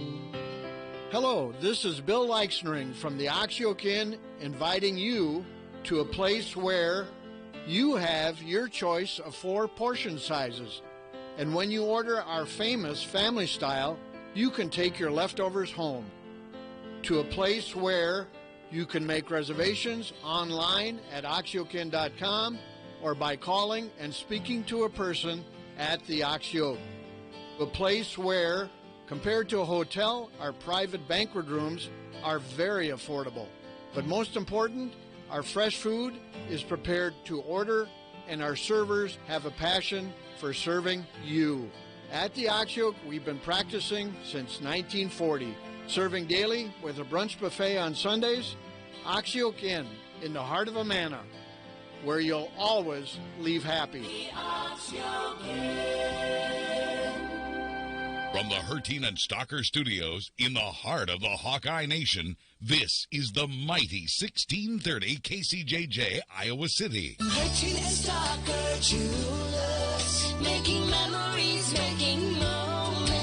Hello, this is Bill Leixnering from the Oxyoke Inn, inviting you to a place where you have your choice of 4 portion sizes. And when you order our famous family style, you can take your leftovers home. To a place where you can make reservations online at oxyokeinn.com or by calling and speaking to a person at the Oxyoke. A place where, compared to a hotel, our private banquet rooms are very affordable. But most important, our fresh food is prepared to order, and our servers have a passion for serving you. At the Oxyoke, we've been practicing since 1940, serving daily with a brunch buffet on Sundays. Oxyoke Inn, in the heart of Amana, where you'll always leave happy. From the Harty and Stalker Studios in the heart of the Hawkeye Nation, this is the mighty 1630 KCJJ, Iowa City. Harty and Stalker Jewelers, making memories, making moments.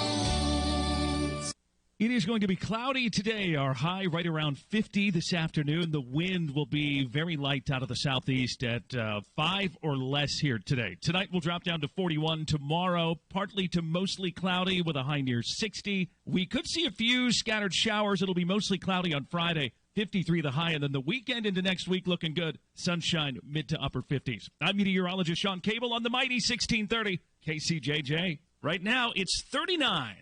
It is going to be cloudy today. Our high right around 50 this afternoon. The wind will be very light out of the southeast at 5 or less here today. Tonight we'll drop down to 41. Tomorrow, partly to mostly cloudy with a high near 60. We could see a few scattered showers. It'll be mostly cloudy on Friday. 53 the high, and then the weekend into next week looking good. Sunshine, mid to upper 50s. I'm meteorologist Sean Cable on the mighty 1630 KCJJ. Right now, it's 39.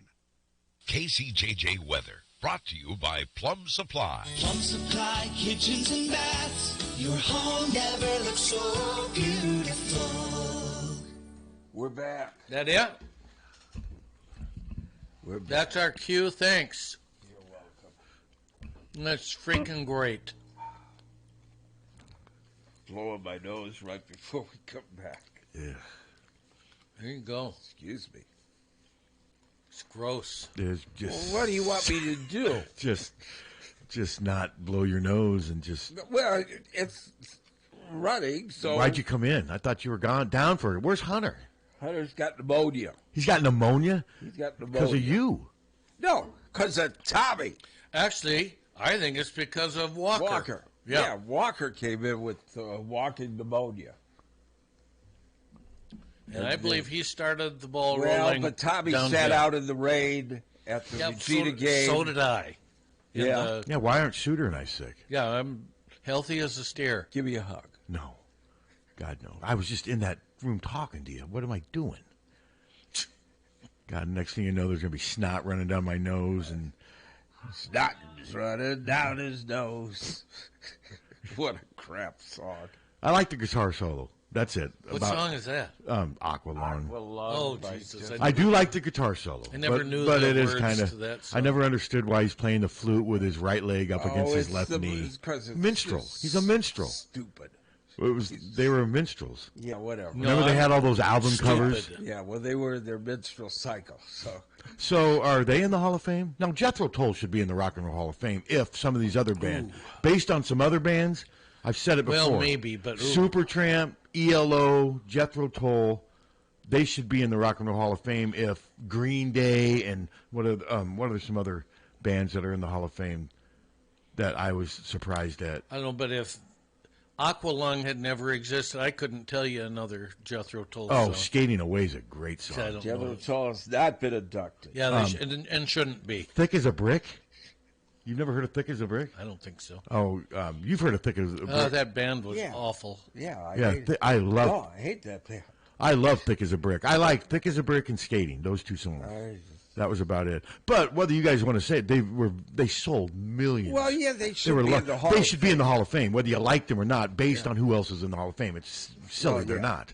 KCJJ weather, brought to you by Plum Supply. Plum Supply, kitchens and baths. Your home never looks so beautiful. We're back. That it? That's our cue. Thanks. You're welcome. That's freaking great. Blowing my nose right before we come back. Yeah. There you go. Excuse me. It's gross. There's just Well, what do you want me to do? just not blow your nose and just. Well, it's running, so. Why'd you come in? I thought you were down for it. Where's Hunter? Hunter's got pneumonia. He's got pneumonia? He's got pneumonia. Because of you. No, because of Tommy. Actually, I think it's because of Walker. Yeah, Walker came in with walking pneumonia. And I believe he started the ball well, rolling. But Tommy downhill. sat out in the rain at the Regina game. So did I. Yeah. Yeah, why aren't Suter and I sick? Yeah, I'm healthy as a steer. Give me a hug. No. God, no. I was just in that room talking to you. What am I doing? God, next thing you know, there's going to be snot running down my nose. And snot running down his nose. What a crap song. I like the guitar solo. That's it. What song is that? Aqualung. Oh, Jesus. I do like the guitar solo. I never knew but the it is words kind to of. that song. I never understood why he's playing the flute with his right leg up against his left knee. It's minstrel. He's a minstrel. Stupid. They were minstrels. Yeah, whatever. Remember they had all those album covers? Yeah, well, they were their minstrel cycle. So are they in the Hall of Fame? Now, Jethro Tull should be in the Rock and Roll Hall of Fame if some of these other bands, based on some other bands, I've said it before. Well, maybe, but... Supertramp, ELO, Jethro Tull, they should be in the Rock and Roll Hall of Fame if Green Day and what are some other bands that are in the Hall of Fame that I was surprised at? I don't know, but if Aqualung had never existed, I couldn't tell you another Jethro Tull song. Skating Away is a great song. Jethro Tull has not been inducted. Yeah, and shouldn't be. Thick as a Brick? You've never heard of Thick as a Brick? I don't think so. Oh, you've heard of Thick as a Brick. That band was awful. Yeah, I love. Oh, I hate that band. I love Thick as a Brick. I like Thick as a Brick and Skating. Those two songs. That was about it. But whether you guys want to say it, they sold millions. Well, yeah, they should be in the Hall They of should be in the Hall of Fame, whether you like them or not, based on who else is in the Hall of Fame. It's silly they're not.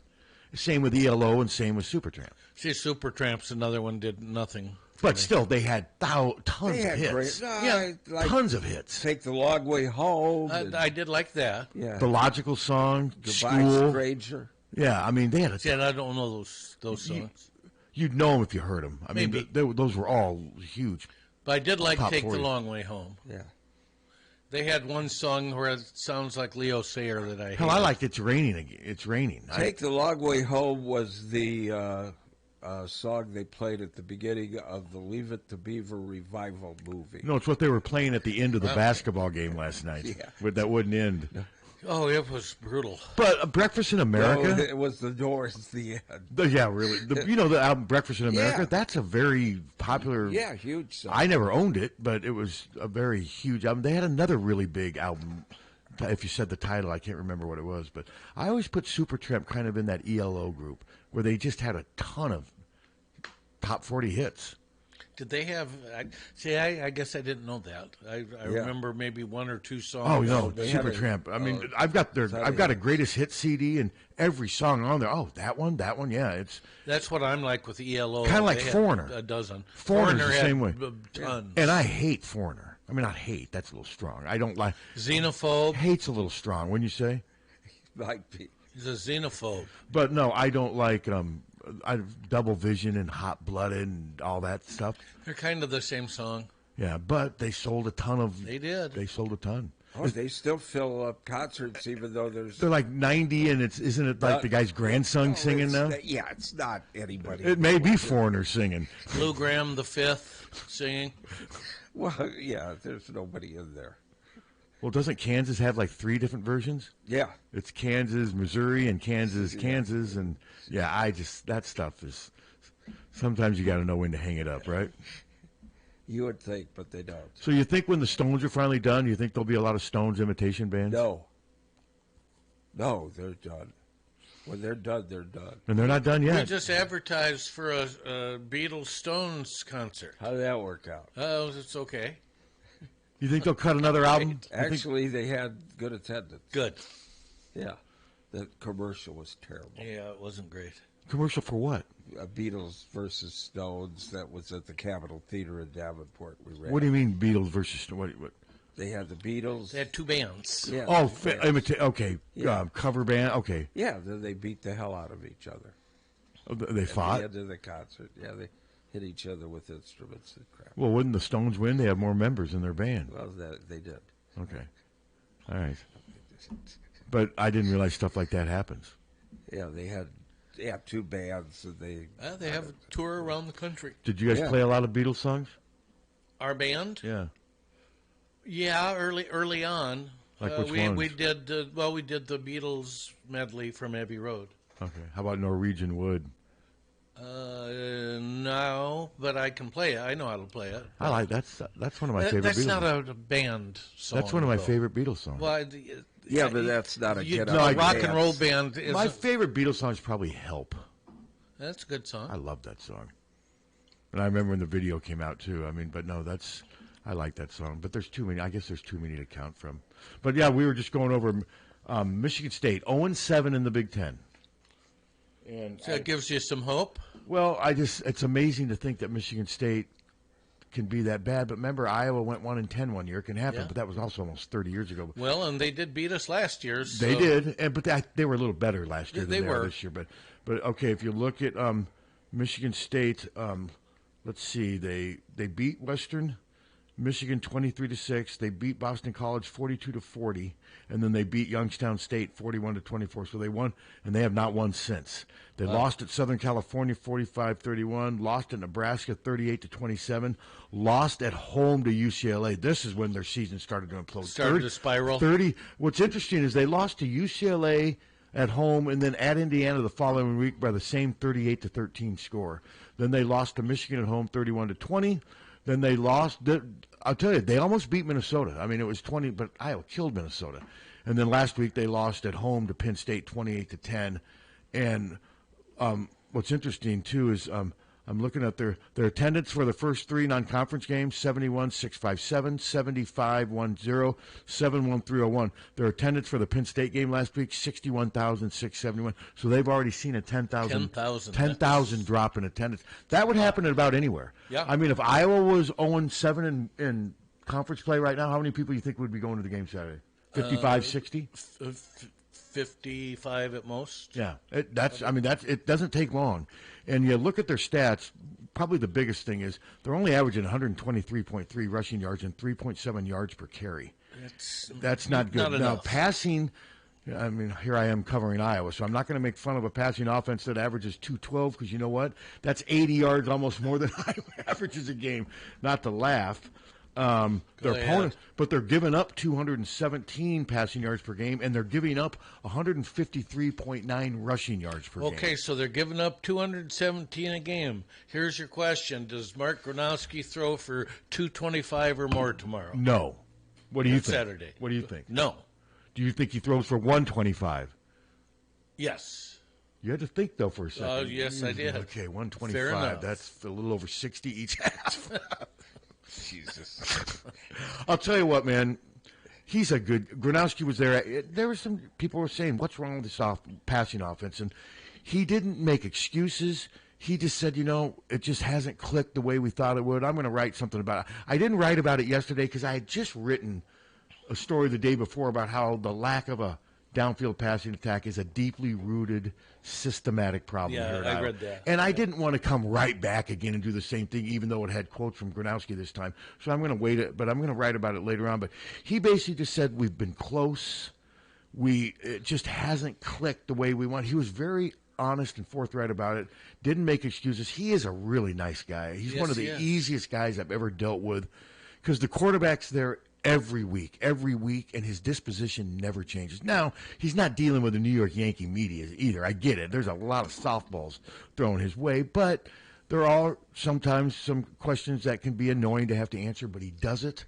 Same with ELO and same with Supertramp. See, Supertramp's another one did nothing. But still, they had tons They of had hits. great, Tons of hits. Take the Long Way Home. I did like that. Yeah. The Logical Song, Goodbye, School. Stranger. Yeah, I mean, they had a See, and I don't know those songs. You'd know them if you heard them. I mean, Maybe. those were all huge. But I did like Top Take 40. the Long Way Home. Yeah. They had one song where it sounds like Leo Sayer that I hate. Hell, I liked It's Raining. It's Raining. Take the Long Way Home was the song they played at the beginning of the Leave It to Beaver revival movie. No, it's what they were playing at the end of the basketball game last night. Yeah. That wouldn't end. Oh, it was brutal. But Breakfast in America. No, it was the Doors. The end. Yeah, really. You know the album Breakfast in America? Yeah. That's a very popular. Yeah, huge song. I never owned it, but it was a very huge album. They had another really big album. If you said the title, I can't remember what it was. But I always put Supertramp kind of in that ELO group where they just had a ton of top 40 hits. Did they have? I guess I didn't know that. I remember maybe one or two songs. Oh no, Supertramp. I mean, I've got a greatest hit CD and every song on there. Oh, that one. Yeah, it's. That's what I'm like with ELO. Kind of like They had Foreigner. A dozen. Foreigner's the had same way. Tons. And I hate Foreigner. I mean, not hate. That's a little strong. I don't like. Xenophobe. Hate's a little strong. Wouldn't you say? Might be. He's a xenophobe. But no, I don't like Double Vision and Hot Blooded and all that stuff. They're kind of the same song. Yeah, but they sold a ton of. They did. They sold a ton. Oh, they still fill up concerts even though there's. They're like 90, and isn't it like the guy's grandson singing now? Yeah, it's not anybody. It may be Foreigner singing. Lou Graham the Fifth singing. Well, yeah, there's nobody in there. Well, doesn't Kansas have like 3 different versions? Yeah. It's Kansas, Missouri, and Kansas, and yeah, that stuff is. Sometimes you got to know when to hang it up, right? You would think, but they don't. So you think when the Stones are finally done, you think there'll be a lot of Stones imitation bands? No, they're done. When they're done, they're done. And they're not done yet. We just advertised for a Beatles Stones concert. How did that work out? Oh, it's okay. You think they'll cut another album? Actually, they had good attendance. Good. Yeah. The commercial was terrible. Yeah, it wasn't great. Commercial for what? Beatles versus Stones. That was at the Capitol Theater in Davenport. We ran. What do you mean Beatles versus what? They had the Beatles. They had 2 bands. Yeah. Oh, okay. Yeah. Cover band. Okay. Yeah, then they beat the hell out of each other. Oh, they fought? At the end of the concert. Yeah, they hit each other with instruments and crap. Well, wouldn't the Stones win? They have more members in their band. Well, they did. Okay. All right. But I didn't realize stuff like that happens. Yeah, they had 2 bands. And They have a tour around the country. Did you guys play a lot of Beatles songs? Our band? Yeah. Yeah, early on. Like which we ones? did we did the Beatles medley from Abbey Road. Okay. How about Norwegian Wood? No, but I can play it. I know how to play it. I like that's one of my favorite. That's Beatles not songs. a band song. That's one of my though. favorite Beatles songs. Well, yeah, but that's not a get no, up rock dance. and roll band. Is My favorite Beatles song is probably "Help." That's a good song. I love that song, and I remember when the video came out too. I mean, but no, I like that song. But there's too many. I guess there's too many to count from. But yeah, we were just going over Michigan State 0-7 in the Big Ten. And So that gives you some hope. Well, it's amazing to think that Michigan State can be that bad. But remember, Iowa went 1-10 one year. It can happen, Yeah. but that was also almost 30 years ago. Well, and they did beat us last year. So. They did, but they were a little better last year Yeah, than they they are were. this year. But okay, if you look at Michigan State, let's see, they beat Western Michigan 23-6. They beat Boston College 42-40, and then they beat Youngstown State 41-24. So they won, and they have not won since. They lost at Southern California 45-31, lost at Nebraska 38-27, lost at home to UCLA. This is when their season started to implode. Started to spiral. What's interesting is they lost to UCLA at home and then at Indiana the following week by the same 38-13 score. Then they lost to Michigan at home 31-20. Then they lost. I'll tell you, they almost beat Minnesota. I mean, it was 20, but Iowa killed Minnesota. And then last week they lost at home to Penn State 28-10. And what's interesting too is I'm looking at their attendance for the first 3 non-conference games: 71,657, 75,10, 71,301. Their attendance for the Penn State game last week: 61,671. So they've already seen a 10,000 drop in attendance. That would happen at about anywhere. Yeah. I mean, if Iowa was 0-7 in conference play right now, how many people do you think would be going to the game Saturday? 55, 60? 55 at most. Yeah, it doesn't take long. And you look at their stats, probably the biggest thing is they're only averaging 123.3 rushing yards and 3.7 yards per carry. That's not good. Now, passing, I mean, here I am covering Iowa, so I'm not going to make fun of a passing offense that averages 212 because you know what? That's 80 yards, almost more than Iowa averages a game. Not to laugh. Their opponent, but they're giving up 217 passing yards per game, and they're giving up 153.9 rushing yards per game. Okay, so they're giving up 217 a game. Here's your question: does Mark Gronowski throw for 225 or more tomorrow? No. What do you think? Saturday. What do you think? No. Do you think he throws for 125? Yes. You had to think though for a second. Yes, I did. Okay, 125. Fair enough. That's a little over 60 each half. Jesus. I'll tell you what, man. He's a good. Gronowski was there. There were some people were saying, "What's wrong with this passing offense?" And he didn't make excuses. He just said, it just hasn't clicked the way we thought it would. I'm going to write something about it. I didn't write about it yesterday because I had just written a story the day before about how the lack of a downfield passing attack is a deeply rooted, systematic problem here at I Iowa. read that. And I didn't want to come right back again and do the same thing, even though it had quotes from Gronowski this time. So I'm going to wait it, but I'm going to write about it later on. But he basically just said we've been close. It just hasn't clicked the way we want. He was very honest and forthright about it. Didn't make excuses. He is a really nice guy. He's one of the easiest guys I've ever dealt with because the quarterback's there every week, and his disposition never changes. Now, he's not dealing with the New York Yankee media either. I get it. There's a lot of softballs thrown his way, but there are sometimes some questions that can be annoying to have to answer, but he does it.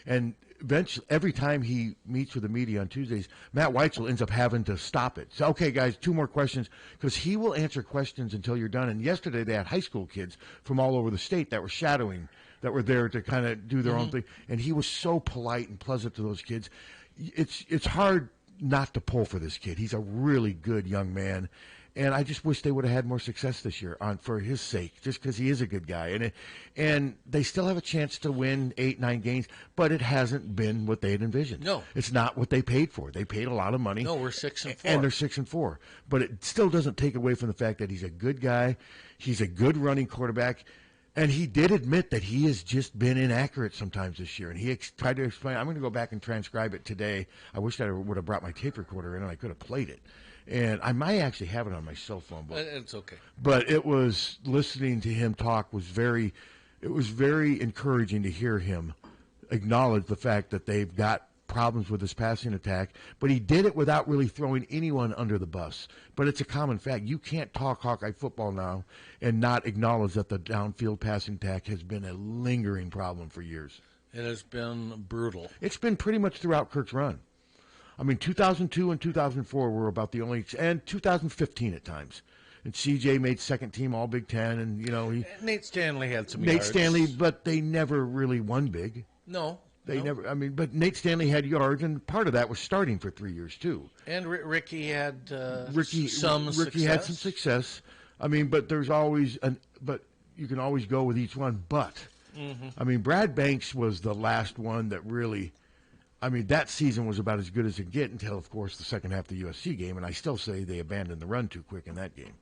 And eventually, every time he meets with the media on Tuesdays, Matt Weitzel ends up having to stop it. So, okay, guys, 2 more questions, because he will answer questions until you're done. And yesterday they had high school kids from all over the state that were shadowing, that were there to kind of do their own thing. And he was so polite and pleasant to those kids. It's hard not to pull for this kid. He's a really good young man. And I just wish they would have had more success this year for his sake, just because he is a good guy. And they still have a chance to win 8-9 games, but it hasn't been what they had envisioned. No. It's not what they paid for. They paid a lot of money. No, we're 6-4. And they're 6-4. But it still doesn't take away from the fact that he's a good guy. He's a good running quarterback. And he did admit that he has just been inaccurate sometimes this year. And he tried to explain. I'm going to go back and transcribe it today. I wish I would have brought my tape recorder in and I could have played it. And I might actually have it on my cell phone. But it's okay. But it was, listening to him talk was very encouraging to hear him acknowledge the fact that they've got problems with his passing attack. But he did it without really throwing anyone under the bus. But it's a common fact. You can't talk Hawkeye football now and not acknowledge that the downfield passing attack has been a lingering problem for years. It has been brutal. It's been pretty much throughout Kirk's run. I mean, 2002 and 2004 were about the only, and 2015 at times. And CJ made second team All Big Ten, and Nate Stanley had some Nate yards. Stanley, but they never really won big. No. They never. I mean, but Nate Stanley had yards, and part of that was starting for 3 years too. And Ricky had Ricky success. had some success. I mean, but there's always but you can always go with each one. But I mean, Brad Banks was the last one that really. I mean, that season was about as good as it get until, of course, the second half of the USC game, and I still say they abandoned the run too quick in that game.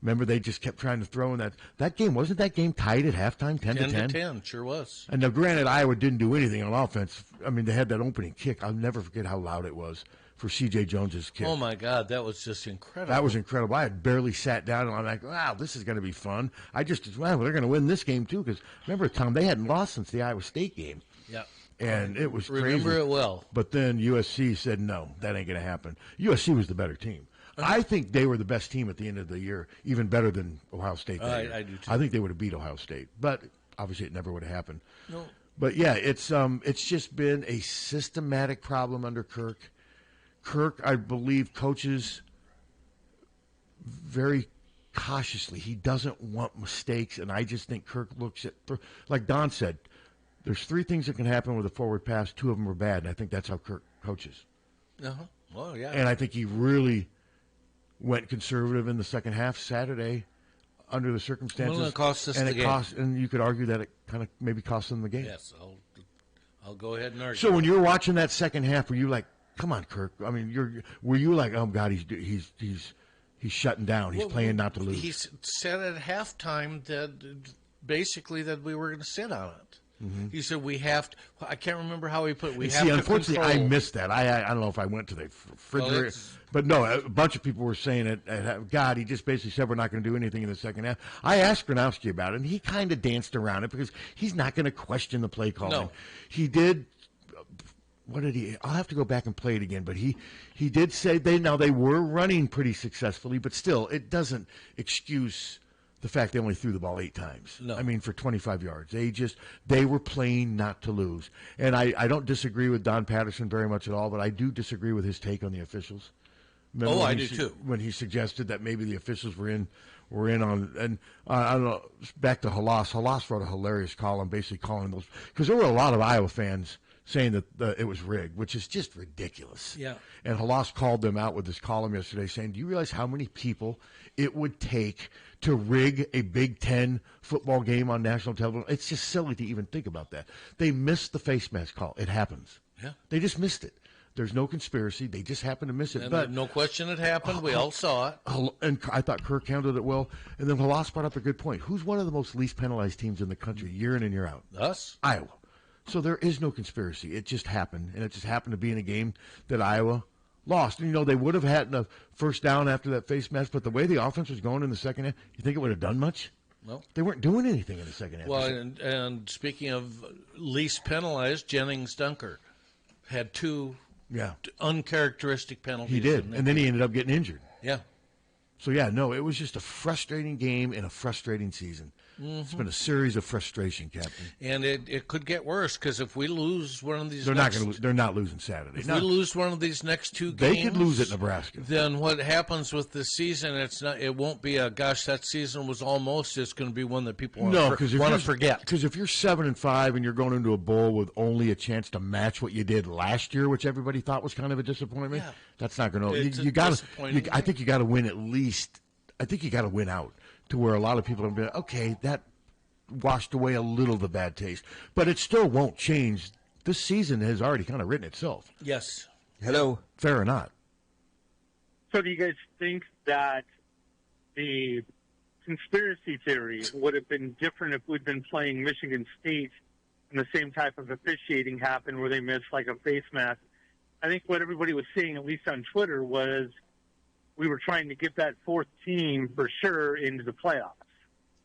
Remember, they just kept trying to throw in that game. Wasn't that game tied at halftime, 10-10? 10, sure was. And now, granted, Iowa didn't do anything on offense. I mean, they had that opening kick. I'll never forget how loud it was for C.J. Jones's kick. Oh, my God, that was just incredible. That was incredible. I had barely sat down, and I'm like, wow, this is going to be fun. They're going to win this game, too, because remember, Tom, they hadn't lost since the Iowa State game. Yeah. And it was crazy. Remember it well. But then USC said, no, that ain't going to happen. USC was the better team. I think they were the best team at the end of the year, even better than Ohio State. I do, too. I think they would have beat Ohio State. But obviously it never would have happened. No. But, yeah, it's just been a systematic problem under Kirk. Kirk, I believe, coaches very cautiously. He doesn't want mistakes, and I just think Kirk looks at, like Don said, there's 3 things that can happen with a forward pass. 2 of them are bad, and I think that's how Kirk coaches. Uh-huh. Well, yeah. And I think he really went conservative in the second half Saturday under the circumstances. Well, it cost us the game. And you could argue that it kind of maybe cost them the game. Yes, I'll go ahead and argue. So when you were watching that second half, were you like, come on, Kirk? I mean, were you like, oh, God, he's shutting down. He's playing not to lose. He said at halftime that basically that we were going to sit on it. Mm-hmm. He said we have to. I can't remember how he put. We have See, to unfortunately, control. I missed that. I don't know if I went to the refrigerator, but no, a bunch of people were saying it. God, he just basically said we're not going to do anything in the second half. I asked Gronowski about it, and he kind of danced around it because he's not going to question the play calling. No. He did. What did he? I'll have to go back and play it again. But he did say they were running pretty successfully, but still, it doesn't excuse the fact they only threw the ball 8 times. No. I mean, for 25 yards. They were playing not to lose. And I don't disagree with Don Patterson very much at all, but I do disagree with his take on the officials. Remember I do too. When he suggested that maybe the officials were in on, and I don't know, back to Halas. Halas wrote a hilarious column basically calling those, because there were a lot of Iowa fans saying that it was rigged, which is just ridiculous. Yeah. And Halas called them out with this column yesterday saying, do you realize how many people it would take to rig a Big Ten football game on national television? It's just silly to even think about that. They missed the face mask call. It happens. Yeah. They just missed it. There's no conspiracy. They just happened to miss it. And but no question it happened. We all saw it. And I thought Kirk handled it well. And then Halas brought up a good point. Who's one of the most least penalized teams in the country year in and year out? Us. Iowa. So there is no conspiracy. It just happened, and it just happened to be in a game that Iowa lost. And, they would have had a first down after that face mask, but the way the offense was going in the second half, you think it would have done much? No. They weren't doing anything in the second half. Well, and speaking of least penalized, Jennings Dunker had 2 uncharacteristic penalties. He did, and then he ended up getting injured. Yeah. So, it was just a frustrating game and a frustrating season. Mm-hmm. It's been a series of frustration, Captain. And it could get worse because if we lose one of these, they're not losing Saturday. If we lose one of these next 2 games, they could lose at Nebraska. Then what happens with this season? It won't be a gosh, that season was almost. It's going to be one that people want to forget. Because if you're 7-5 and you're going into a bowl with only a chance to match what you did last year, which everybody thought was kind of a disappointment, that's not going to. You got to. I think you got to win at least. I think you got to win out to where a lot of people have been, okay, that washed away a little of the bad taste. But it still won't change. This season has already kind of written itself. Yes. Hello. Fair or not. So do you guys think that the conspiracy theory would have been different if we'd been playing Michigan State and the same type of officiating happened where they missed like a face mask? I think what everybody was saying, at least on Twitter, was we were trying to get that 4th team for sure into the playoffs.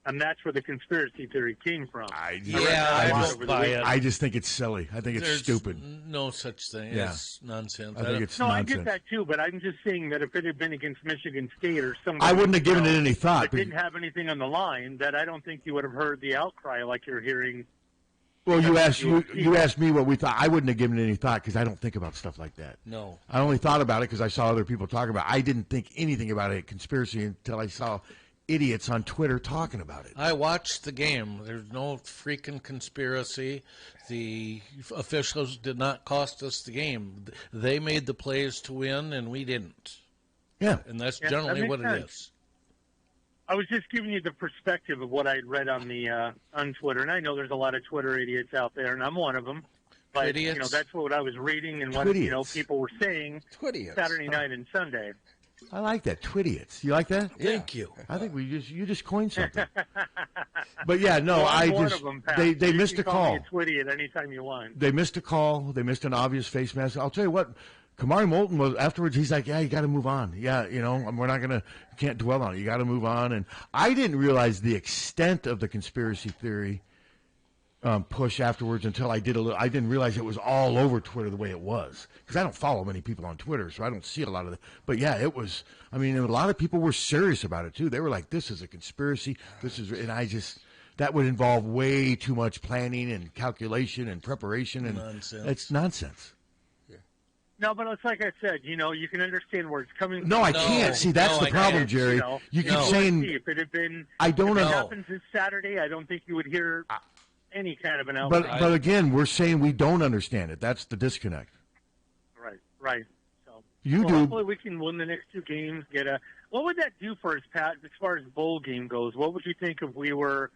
And that's where the conspiracy theory came from. I don't buy it. I just think it's silly. I think it's stupid. No such thing. Yeah. It's nonsense. I think it's nonsense. nonsense. I get that too, but I'm just saying that if it had been against Michigan State or somebody, I wouldn't have given it any thought. That didn't have anything on the line, that I don't think you would have heard the outcry like you're hearing. Well, you asked me what we thought. I wouldn't have given it any thought because I don't think about stuff like that. No. I only thought about it because I saw other people talking about it. I didn't think anything about a conspiracy until I saw idiots on Twitter talking about it. I watched the game. There's no freaking conspiracy. The officials did not cost us the game. They made the plays to win, and we didn't. Yeah. And that's generally what it is. I was just giving you the perspective of what I had read on the on Twitter, and I know there's a lot of Twitter idiots out there, and I'm one of them. But Idiots. that's what I was reading and what people were saying Saturday night and Sunday. I like that, Twidiots. You like that? Thank you. I think you just coined something. But yeah, no, well, I'm I one just of them, Pat. they You missed can a call call. me a Twidiot anytime you want. They missed a call. They missed an obvious face mask. I'll tell you what, Kamari Moulton was afterwards. He's like, yeah, you got to move on. Yeah, we're not gonna can't dwell on it. You got to move on. And I didn't realize the extent of the conspiracy theory push afterwards until I did a little. I didn't realize it was all over Twitter the way it was because I don't follow many people on Twitter, so I don't see a lot of it. But yeah, it was. I mean, a lot of people were serious about it too. They were like, "This is a conspiracy. This is," and I just. That would involve way too much planning and calculation and preparation, and nonsense. It's nonsense. No, No, but it's like I said, you can understand where it's coming from. No, I can't. See, that's the problem, Jerry. You keep saying, if it had been, I don't if it know. happens this Saturday, I don't think you would hear any kind of an But outcry. but again, we're saying we don't understand it. That's the disconnect. Right. So You do. Hopefully, we can win the next two games. What would that do for us, Pat? As far as bowl game goes, what would you think if we were,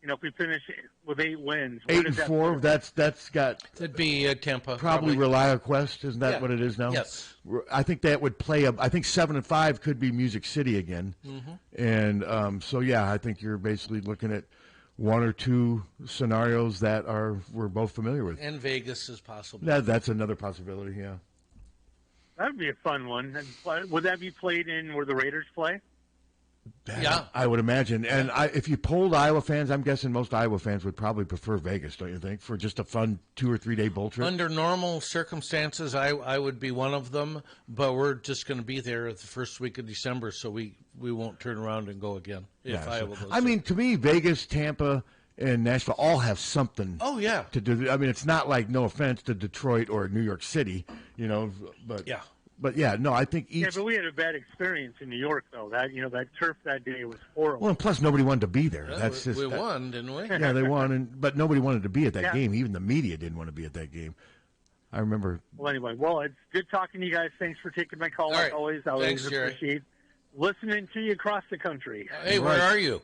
if we finish with 8 wins? Where 8 does and that 4. put us? That's got. It'd be Tampa. Probably Relia Quest. Isn't that what it is now? Yes. I think that would play. I think 7 and 5 could be Music City again. And so yeah, I think you're basically looking at one or two scenarios that we're both familiar with. And Vegas is possible. That's another possibility. Yeah. That would be a fun one. And would that be played in where the Raiders play? Yeah, I would imagine. And if you polled Iowa fans, I'm guessing most Iowa fans would probably prefer Vegas, don't you think, for just a fun 2 or 3 day bowl trip? Under normal circumstances, I would be one of them, but we're just going to be there the first week of December, so we won't turn around and go again. If Iowa goes I mean, to me, Vegas, Tampa, and Nashville all have something. Oh, yeah. To do. I mean, it's not like, no offense to Detroit or New York City, but yeah. But yeah, no, I think each. Yeah, but we had a bad experience in New York, though. That that turf that day was horrible. Well, and plus nobody wanted to be there. Yeah, That's we won, didn't we? Yeah, they won, but nobody wanted to be at that Yeah. game. Even the media didn't want to be at that game. I remember. Well, anyway, it's good talking to you guys. Thanks for taking my call. All right. Like always, I Thanks, always Jerry. appreciate listening to you across the country. Hey, where are you?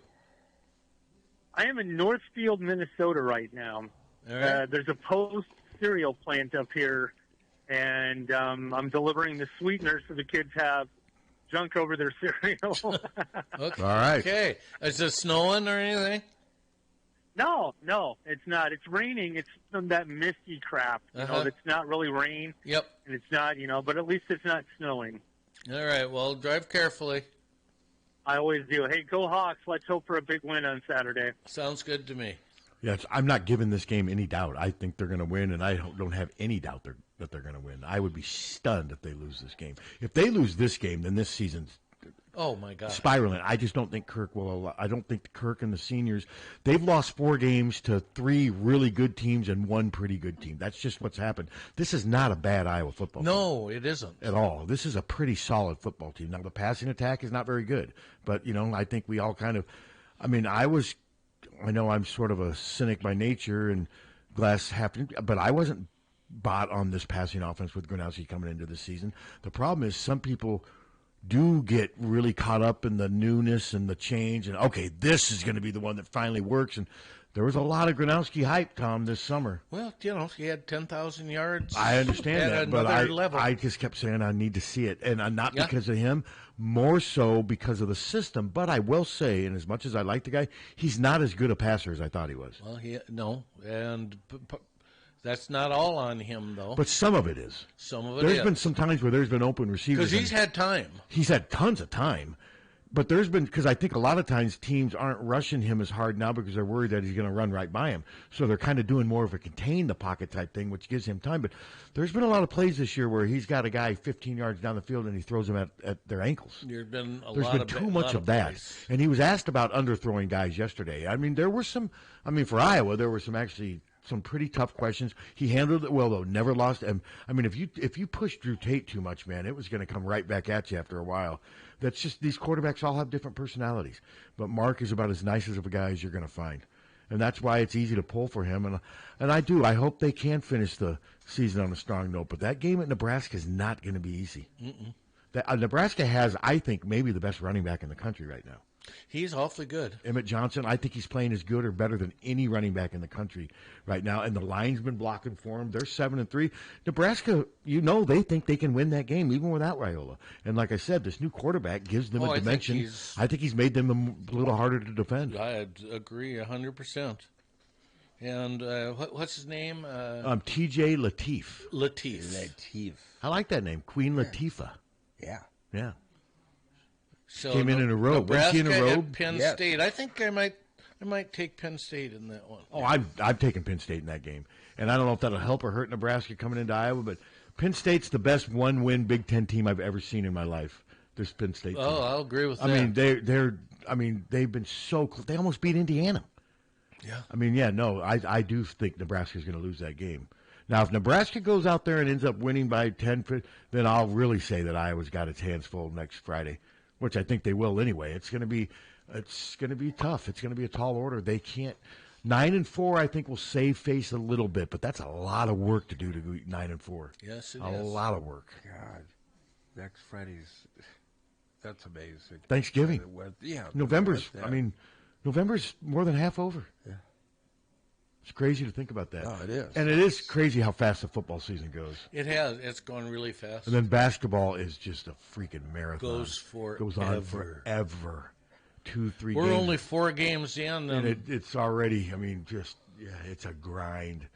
I am in Northfield, Minnesota right now. All right. There's a Post cereal plant up here, and I'm delivering the sweeteners so the kids have junk over their cereal. Okay. All right. Okay. Is it snowing or anything? No, it's not. It's raining. It's some of that misty crap. It's not really rain. Yep. And it's not, but at least it's not snowing. All right. Well, drive carefully. I always do. Hey, go Hawks. Let's hope for a big win on Saturday. Sounds good to me. Yes, I'm not giving this game any doubt. I think they're going to win, and I don't have any doubt that they're going to win. I would be stunned if they lose this game. If they lose this game, then this season's Oh my God! spiraling. I just don't think Kirk will. I don't think Kirk and the seniors. They've lost 4 games to 3 really good teams and 1 pretty good team. That's just what's happened. This is not a bad Iowa football team. No, it isn't At all. This is a pretty solid football team. Now the passing attack is not very good, but I think we all kind of. I mean, I know I'm sort of a cynic by nature and glass half, but I wasn't bought on this passing offense with Gronowski coming into the season. The problem is some people do get really caught up in the newness and the change and, okay, this is going to be the one that finally works. And there was a lot of Gronowski hype, Tom, this summer. Well, he had 10,000 yards. I understand at that, but another level. I just kept saying I need to see it. And not Yeah. because of him, more so because of the system. But I will say, and as much as I like the guy, he's not as good a passer as I thought he was. Well, and that's not all on him, though. But some of it is. Some of it There's is. been some times where there's been open receivers. Because he's had time. He's had tons of time. But there's been, because I think a lot of times teams aren't rushing him as hard now because they're worried that he's going to run right by him. So they're kind of doing more of a contain the pocket type thing, which gives him time. But there's been a lot of plays this year where he's got a guy 15 yards down the field and he throws them at their ankles. There's been too much of that. plays. And he was asked about underthrowing guys yesterday. I mean, there were some, for Iowa, there were some pretty tough questions. He handled it well, though. Never lost. And I mean, if you push Drew Tate too much, man, it was going to come right back at you after a while. That's just, these quarterbacks all have different personalities. But Mark is about as nice as of a guy as you're going to find. And that's why it's easy to pull for him. And I hope they can finish the season on a strong note. But that game at Nebraska is not going to be easy. Nebraska has, I think, maybe the best running back in the country right now. He's awfully good. Emmett Johnson, I think he's playing as good or better than any running back in the country right now. And the line's been blocking for him. They're 7-3. Nebraska, they think they can win that game even without Raiola. And like I said, this new quarterback gives them a dimension. I think he's made them a little harder to defend. I agree 100%. And what's his name? TJ Lateef. Lateef. I like that name, Queen Latifah. Yeah. So Came in a robe. Nebraska Was he in a robe? and Penn State. I think I might take Penn State in that one. Oh, I've taken Penn State in that game, and I don't know if that'll help or hurt Nebraska coming into Iowa, but Penn State's the best one-win Big Ten team I've ever seen in my life. This Penn State team. Oh, I'll agree with that. I mean, they've been so close. They almost beat Indiana. Yeah. I do think Nebraska's going to lose that game. Now, if Nebraska goes out there and ends up winning by 10, then I'll really say that Iowa's got its hands full next Friday, which I think they will anyway. It's going to be tough. It's going to be a tall order. They can't. 9-4, I think, will save face a little bit, but that's a lot of work to do to go 9-4. Yes, it is. A lot of work. God, next Friday's. That's amazing. Thanksgiving. Yeah. November's more than half over. Yeah. It's crazy to think about that. Oh, it is. And it is crazy how fast the football season goes. It has. It's gone really fast. And then basketball is just a freaking marathon. Goes on forever. 2-3 games. We're only 4 games in. And it's already, it's a grind.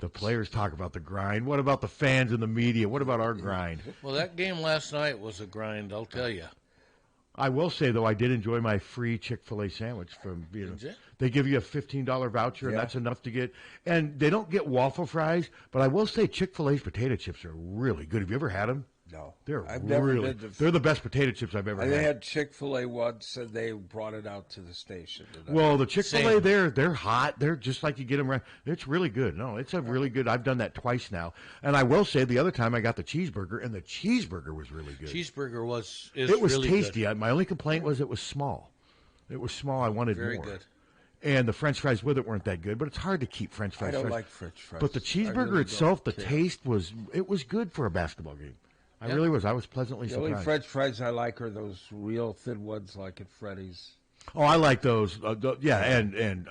The players talk about the grind. What about the fans and the media? What about our grind? Well, that game last night was a grind, I'll tell you. I will say, though, I did enjoy my free Chick-fil-A sandwich from They give you a $15 voucher, and that's enough to get. And they don't get waffle fries, but I will say Chick-fil-A's potato chips are really good. Have you ever had them? No. They're they're the best potato chips I've ever had. I had Chick-fil-A once, and they brought it out to the station. Well, the Chick-fil-A they're hot. They're just like you get them right. It's really good. No, it's a really good. I've done that twice now. And I will say the other time I got the cheeseburger, and the cheeseburger was really good. Cheeseburger was really tasty. Good. My only complaint was it was small. It was small. I wanted Very more. Good. And the French fries with it weren't that good, but it's hard to keep French fries. I don't like French fries. But the cheeseburger itself, the taste was good for a basketball game. I really was. I was pleasantly surprised. The only French fries I like are those real thin ones, like at Freddy's. Oh, I like those. And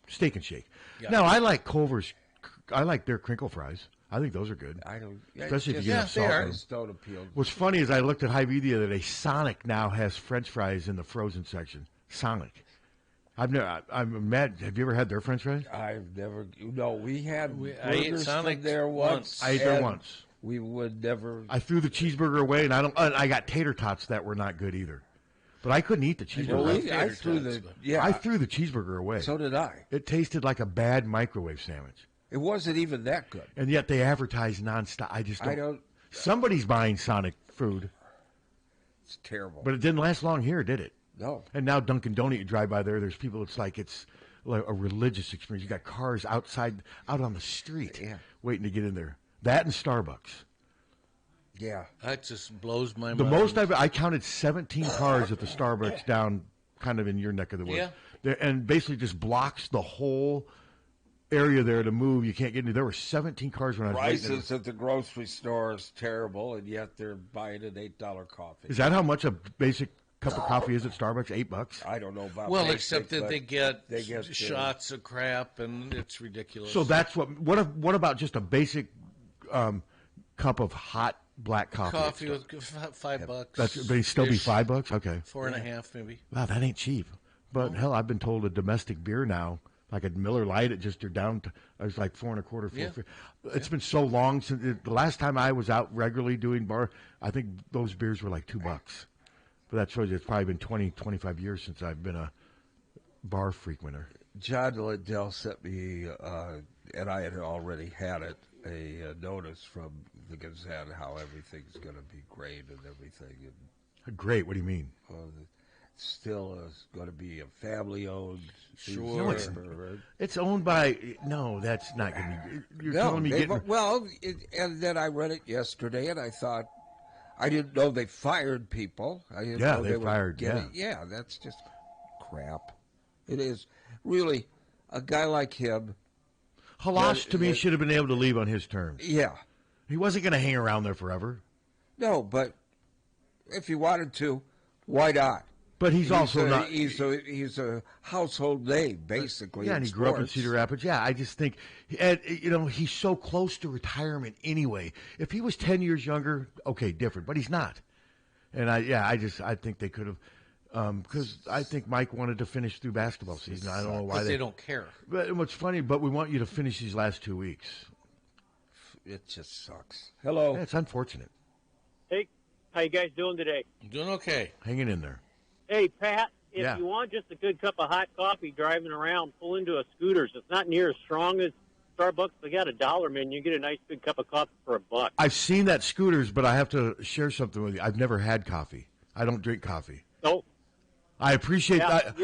Steak and Shake. Yeah. Now I like Culver's. I like their crinkle fries. I think those are good. Especially if you get them salt. Don't appeal. What's funny is I looked at Hy-Vee the other day. Sonic now has French fries in the frozen section. Sonic. I'm mad. Have you ever had their French fries? I've never. No, we had. I ate Sonic there once. I ate there once. We would never. I threw the cheeseburger away, and I got tater tots that were not good either. But I couldn't eat the cheeseburger. I threw the cheeseburger away. So did I. It tasted like a bad microwave sandwich. It wasn't even that good. And yet they advertise nonstop. I just don't. Somebody's buying Sonic food. It's terrible. But it didn't last long here, did it? No. And now Dunkin' Donut, you drive by there, there's people, it's like a religious experience. You got cars out on the street waiting to get in there. That and Starbucks. Yeah. That just blows my mind. The most I counted 17 cars at the Starbucks down kind of in your neck of the woods. Yeah. And basically just blocks the whole area there to move. You can't get in. There were 17 cars when I was waiting. Prices at the grocery store is terrible, and yet they're buying an $8 coffee. Is that how much a basic cup of coffee is at Starbucks? $8? I don't know about Well, basic, except that they get shots of crap, and it's ridiculous. So that's what about just a basic cup of hot black coffee? Coffee with $5. They still be $5? Okay. 4.5 maybe. Wow, that ain't cheap. But hell, I've been told a domestic beer now, like a Miller Lite, you're down to, it's like $4.25. Yeah. It's been so long since the last time I was out regularly doing bar. I think those beers were like $2. But that shows you it's probably been 20, 25 years since I've been a bar frequenter. John Liddell sent me, and I had already had it, a notice from the Gazette how everything's going to be great and everything. And, great? What do you mean? Still is going to be a family-owned. Sure. No, it's owned by. No, that's not going to be. You're telling me getting. Well, and then I read it yesterday, and I thought, I didn't know they fired people. I didn't know they fired. Yeah, that's just crap. It is really a guy like him. Halash to me should have been able to leave on his terms. Yeah, he wasn't going to hang around there forever. No, but if he wanted to, why not? But he's also not. He's a household name, basically. Yeah, and he grew up in Cedar Rapids. Yeah, I just think, he's so close to retirement anyway. If he was 10 years younger, okay, different. But he's not. And I think they could have, because I think Mike wanted to finish through basketball season. I don't know why they don't care. But what's funny, but we want you to finish these last 2 weeks. It just sucks. Hello. Yeah, it's unfortunate. Hey, how you guys doing today? Doing okay. Hanging in there. Hey, Pat, if you want just a good cup of hot coffee driving around, pull into a Scooters. It's not near as strong as Starbucks. They got $1 menu. You get a nice big cup of coffee for $1. I've seen that Scooters, but I have to share something with you. I've never had coffee. I don't drink coffee. Oh, I appreciate that.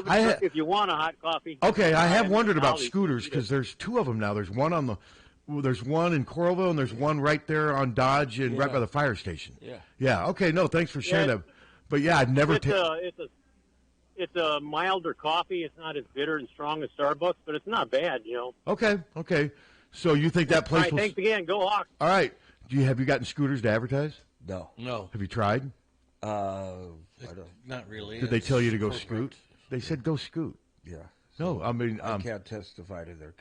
If you want a hot coffee. Okay, I have wondered about Ollie. scooters because there's two of them now. There's one there's one in Coralville and there's one right there on Dodge and right by the fire station. Yeah. Yeah. Okay. No, thanks for sharing that. But yeah, I've never. It's a milder coffee. It's not as bitter and strong as Starbucks, but it's not bad, you know. Okay. So you think that place? All right, thanks again. Go Hawks. All right. Have you gotten scooters to advertise? No. Have you tried? Not really. Did they tell you to go scoot? They said go scoot. Yeah. No, I mean I can't testify to their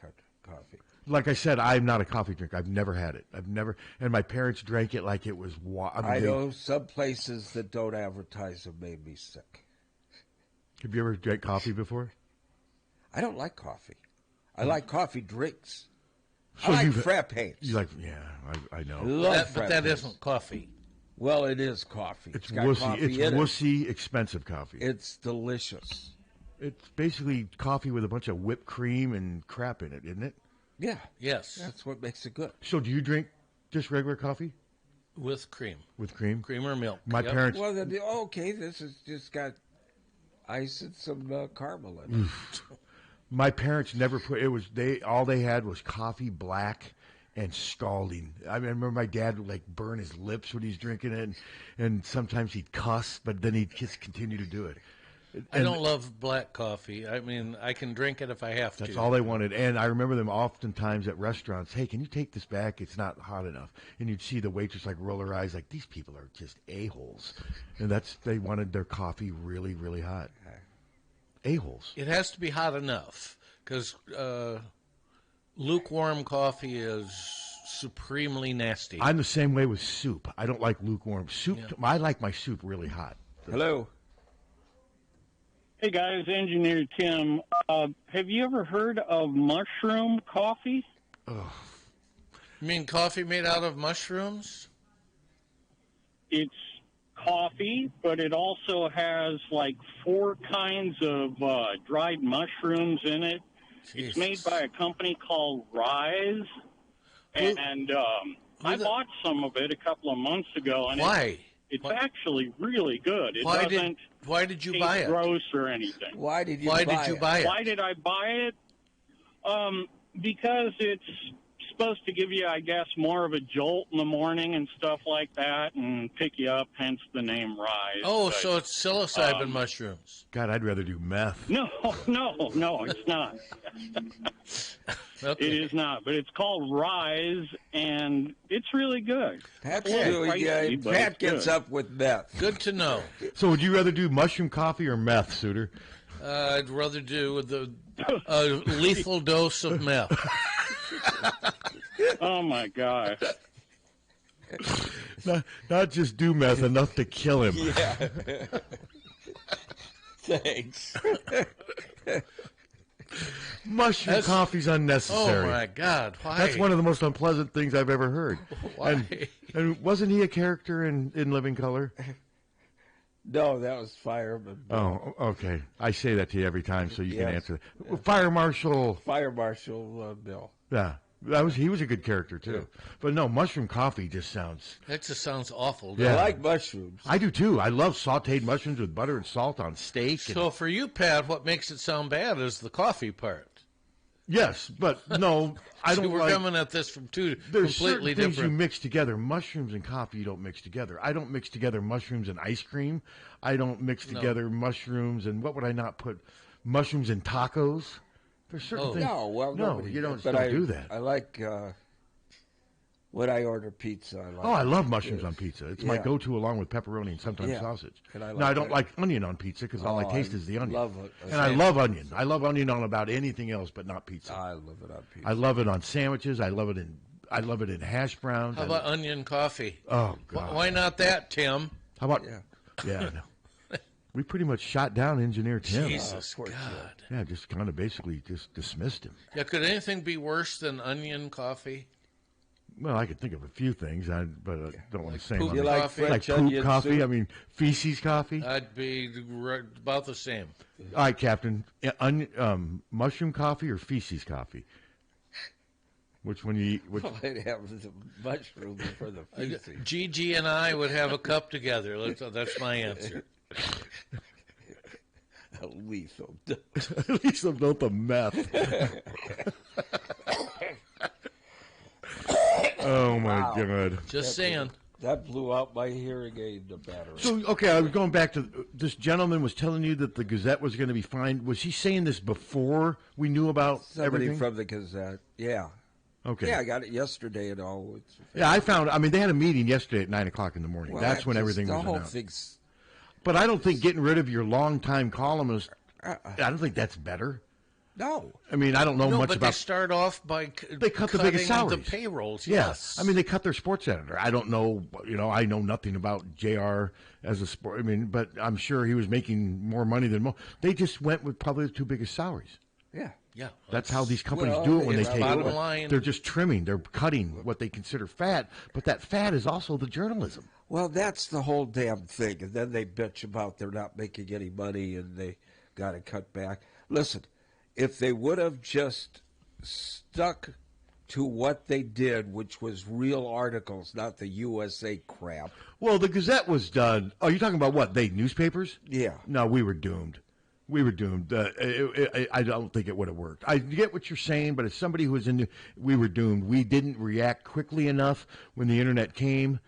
coffee. Like I said, I'm not a coffee drinker. I've never had it. And my parents drank it like it was. I know some places that don't advertise have made me sick. Have you ever drank coffee before? I don't like coffee. I like coffee drinks. So I like frappes. You like? Yeah, I know. But that isn't coffee. Well, it is coffee. It's got wussy. coffee It's in wussy, expensive coffee. It's delicious. It's basically coffee with a bunch of whipped cream and crap in it, isn't it? Yeah. Yes. That's what makes it good. So do you drink just regular coffee? With cream. With cream? Cream or milk. My parents... Well, okay, this has just got ice and some caramel in it. My parents never put... All they had was coffee black and scalding. I remember my dad would like burn his lips when he's drinking it, and sometimes he'd cuss, but then he'd just continue to do it. I don't love black coffee. I mean, I can drink it if I have to. That's all they wanted. And I remember them oftentimes at restaurants, hey, can you take this back? It's not hot enough. And you'd see the waitress like roll her eyes like, these people are just a-holes. And they wanted their coffee really, really hot. A-holes. It has to be hot enough because lukewarm coffee is supremely nasty. I'm the same way with soup. I don't like lukewarm soup. Yeah. I like my soup really hot. Hello. Hey guys, Engineer Tim. Have you ever heard of mushroom coffee? Oh. You mean coffee made out of mushrooms? It's coffee, but it also has like 4 kinds of dried mushrooms in it. Jesus. It's made by a company called Rise, and I bought some of it a couple of months ago. And Why? It's actually really good. Why did you buy it? Gross or anything? Why did you buy it? Why did I buy it? Because it's supposed to give you, I guess, more of a jolt in the morning and stuff like that, and pick you up. Hence the name Rise. Oh, so it's psilocybin mushrooms. God, I'd rather do meth. No, it's not. Okay. It is not, but it's called Rise, and it's really good. Pat Pat gets up with meth. Good to know. So would you rather do mushroom coffee or meth, Suter? I'd rather do the lethal dose of meth. Oh, my gosh. Not just do meth, enough to kill him. Yeah. Thanks. Mushroom coffee's unnecessary. Oh, my God. Why? That's one of the most unpleasant things I've ever heard. Why? And wasn't he a character in Living Color? No, that was Fireman. Oh, okay. I say that to you every time so you can answer. Fire Marshal. Fire Marshal Bill. Yeah. He was a good character, too. But no, mushroom coffee just sounds... That just sounds awful. Yeah. I like mushrooms. I do, too. I love sautéed mushrooms with butter and salt on steak. So for you, Pat, what makes it sound bad is the coffee part. Yes, but no, I don't we're coming at this from two completely different... things you mix together. Mushrooms and coffee you don't mix together. I don't mix together mushrooms and ice cream. I don't mix together mushrooms and what would I not put? Mushrooms and tacos. There's certain things. No, you don't do that. I like when I order pizza. I love mushrooms on pizza. It's my go-to along with pepperoni and sometimes sausage. I don't like onion on pizza because all I taste is the onion. Love it. And I love onion. I love onion on about anything else, but not pizza. I love it on pizza. I love it on sandwiches. I love it in hash browns. How about onion coffee? Oh God! Why not that, Tim? How about yeah? No. We pretty much shot down Engineer Tim. Jesus God. Yeah, just kind of basically just dismissed him. Yeah, could anything be worse than onion coffee? Well, I could think of a few things, but I don't want to say them. You like French poop onion coffee? soup? I mean, feces coffee? I'd be about the same. All right, Captain. Mushroom coffee or feces coffee? Which one you eat? I'd have the mushroom for the feces. Gigi and I would have a cup together. That's my answer. Lethal. Lethal dose of meth. Oh, my God. Just saying. That blew out my hearing aid, the battery. So, okay, I was going back to this gentleman was telling you that the Gazette was going to be fined. Was he saying this before we knew about Somebody everything? from the Gazette. Yeah. Okay. Yeah, I got it yesterday and all. Yeah, I mean, they had a meeting yesterday at 9 o'clock in the morning. Well, That's when everything the was whole announced. thing's. But I don't think getting rid of your longtime columnist, I don't think that's better. No. I mean, I don't know much but about. they start off by They cut the biggest salaries. the payrolls. Yeah. Yes. I mean, they cut their sports editor. I don't know, I know nothing about JR as a sport. I mean, but I'm sure he was making more money than most. They just went with probably the two biggest salaries. Yeah. Yeah. That's how these companies do it when they take bottom over. line. They're just trimming. They're cutting what they consider fat, but that fat is also the journalism. Well, that's the whole damn thing. And then they bitch about they're not making any money and they got to cut back. Listen, if they would have just stuck to what they did, which was real articles, not the USA crap. Well, the Gazette was done. Oh, you're talking about what? Newspapers? Yeah. No, we were doomed. We were doomed. I don't think it would have worked. I get what you're saying, but as somebody who was we were doomed. We didn't react quickly enough when the Internet came.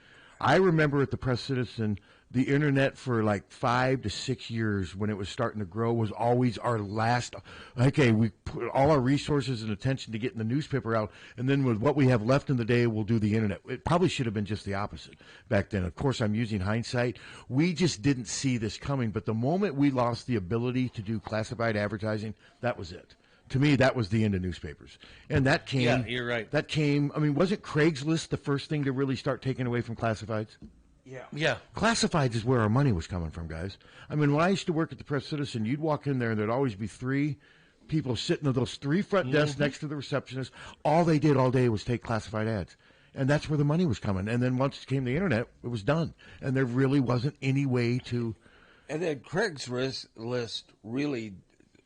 I remember at the Press Citizen, the Internet for like 5 to 6 years when it was starting to grow was always our last. Okay, we put all our resources and attention to getting the newspaper out, and then with what we have left in the day, we'll do the Internet. It probably should have been just the opposite back then. Of course, I'm using hindsight. We just didn't see this coming, but the moment we lost the ability to do classified advertising, that was it. To me, that was the end of newspapers. And that came... Yeah, you're right. That came... I mean, wasn't Craigslist the first thing to really start taking away from classifieds? Yeah. Classifieds is where our money was coming from, guys. I mean, when I used to work at the Press Citizen, you'd walk in there and there'd always be 3 people sitting at those 3 front desks next to the receptionist. All they did all day was take classified ads. And that's where the money was coming. And then once it came the Internet, it was done. And there really wasn't any way to... And then Craigslist really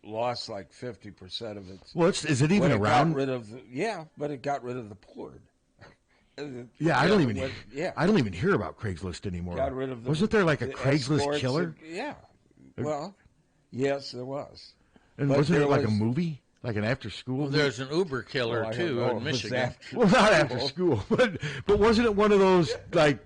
lost like 50% of its... Well, is it even around? But it got rid of the porn. Yeah, I don't even hear about Craigslist anymore. Got rid of Wasn't there like a Craigslist killer? Yeah. Well, yes, there was. And wasn't it like a movie? Like an after school? Well, there's an Uber killer, too, in Michigan. Well, not after school. But wasn't it one of those, like,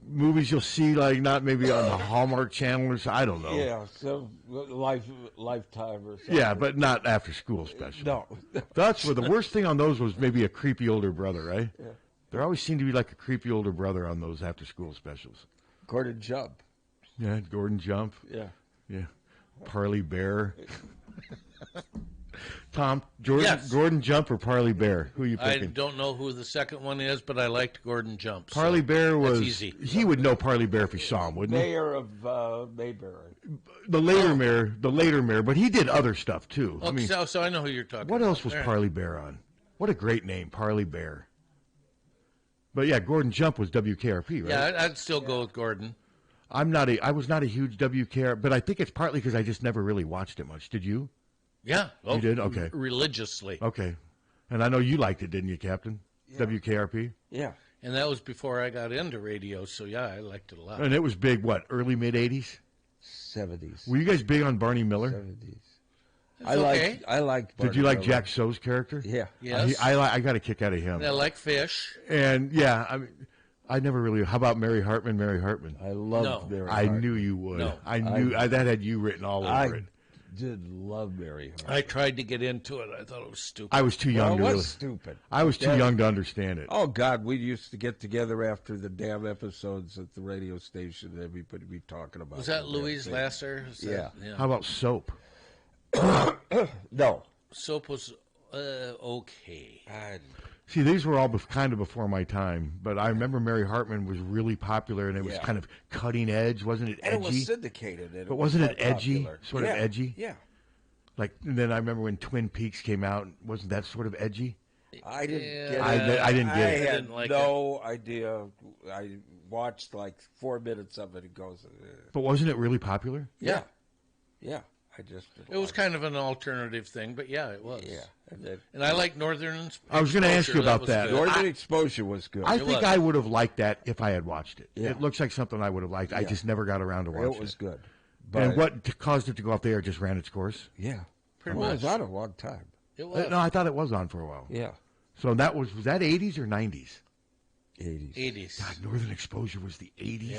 movies you'll see, like, not maybe on the Hallmark Channel or something? I don't know. Yeah, some Lifetime or something. Yeah, but not after school special. No. That's where the worst thing on those was maybe a creepy older brother, right? Yeah. There always seemed to be like a creepy older brother on those after school specials. Gordon Jump. Yeah, Gordon Jump. Yeah. Yeah. Parley Bear. Tom, Jordan, Yes. Gordon Jump or Parley Bear? Who are you I picking? don't know who the second one is, but I liked Gordon Jump. so Parley Bear was that's easy. He would know Parley Bear if he saw him, wouldn't he? Mayor of Mayberry. The later mayor, but he did other stuff too. Oh, so I know who you're talking what about. else was All right. Parley Bear on? What a great name, Parley Bear. But yeah, Gordon Jump was WKRP, right? Yeah, I'd still go with Gordon. I was not a huge WKRP, but I think it's partly because I just never really watched it much. Did you? Yeah. You did? Okay. Religiously. Okay. And I know you liked it, didn't you, Captain? Yeah. WKRP? Yeah. And that was before I got into radio, so yeah, I liked it a lot. And it was big, what, early, mid-'80s? 70s. Were you guys big on Barney Miller? 70s. I liked Did you like Miller. Jack So's character? Yeah. Yes. I got a kick out of him. And I like Fish. And, yeah, I mean, I never really... How about Mary Hartman? I loved Mary I Hartman. knew you would. No. I knew that had you written all over it. I did love Mary Hartman. I tried to get into it. I thought it was stupid. I was too young Well, to it really... was stupid. I was too young to understand it. Oh, God, we used to get together after the damn episodes at the radio station and everybody would be talking about Was that the Louise damn thing. Lasser? Yeah. How about Soap? No. Soap was okay. See, these were all kind of before my time, but I remember Mary Hartman was really popular, and it was kind of cutting edge, wasn't it? Edgy? And it was syndicated. And but wasn't it quite edgy? popular. Sort of edgy? Yeah. Like, and then I remember when Twin Peaks came out, wasn't that sort of edgy? I didn't get it. I didn't get it. I had didn't like no idea. I watched like 4 minutes of it. It goes. But wasn't it really popular? Yeah. Yeah. I just. It was kind of an alternative thing, but yeah, it was. Yeah. And I like Northern Exposure. I was going to ask you about was that. good. Northern Exposure was good. I think I would have liked that if I had watched it. Yeah. It looks like something I would have liked. I just never got around to watching it. It was good. And what caused it to go off the air just ran its course? Yeah. Pretty Well, it much. was on a long time. It was. No, I thought it was on for a while. Yeah. So that was that 80s or 90s? 80s. 80s. God, Northern Exposure was the 80s.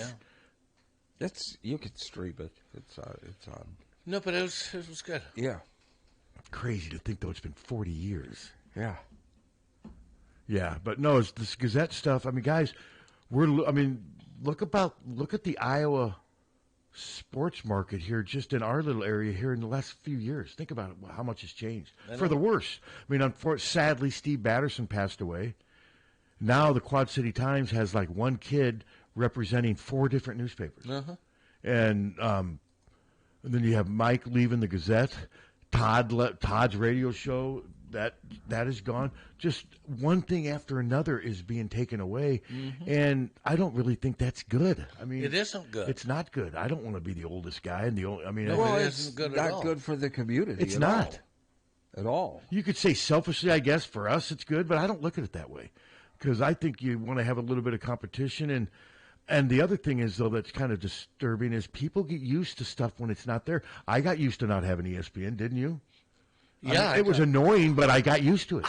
Yeah. You can stream it. It's on. No, but it was good. Yeah. Crazy to think, though, it's been 40 years. Yeah. Yeah, but no, it's this Gazette stuff. I mean, guys, look at the Iowa sports market here, just in our little area here in the last few years. Think about it, how much has changed for the worse. I mean, sadly, Steve Batterson passed away. Now the Quad City Times has like one kid representing 4 different newspapers, and then you have Mike leaving the Gazette. Todd's radio show that is gone. Just one thing after another is being taken away, and I don't really think that's good. I mean, it isn't good. It's not good. I don't want to be the oldest guy and the only. I mean, no, it isn't good not at all. good for the community. It's not at all. You could say selfishly, I guess, for us it's good, but I don't look at it that way because I think you want to have a little bit of competition. And the other thing is, though, that's kind of disturbing is people get used to stuff when it's not there. I got used to not having ESPN, didn't you? Yeah. I mean, it was annoying, but I got used to it.